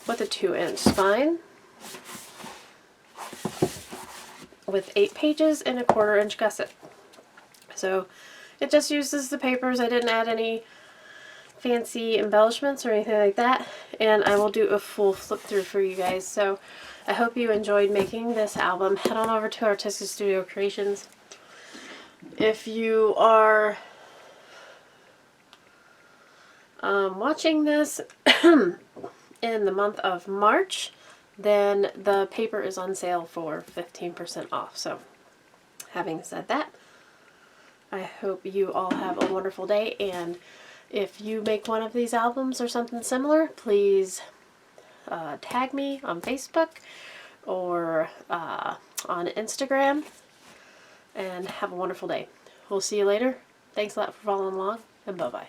with a 2-inch spine, with 8 pages and a 1/4-inch gusset. So it just uses the papers. I didn't add any fancy embellishments or anything like that, and I will do a full flip through for you guys. So I hope you enjoyed making this album. Head on over to Artistic Studio Creations. If you are watching this in the month of March, then the paper is on sale for 15% off. So having said that, I hope you all have a wonderful day, and if you make one of these albums or something similar, please tag me on Facebook or on Instagram, and have a wonderful day. We'll see you later. Thanks a lot for following along, and bye-bye.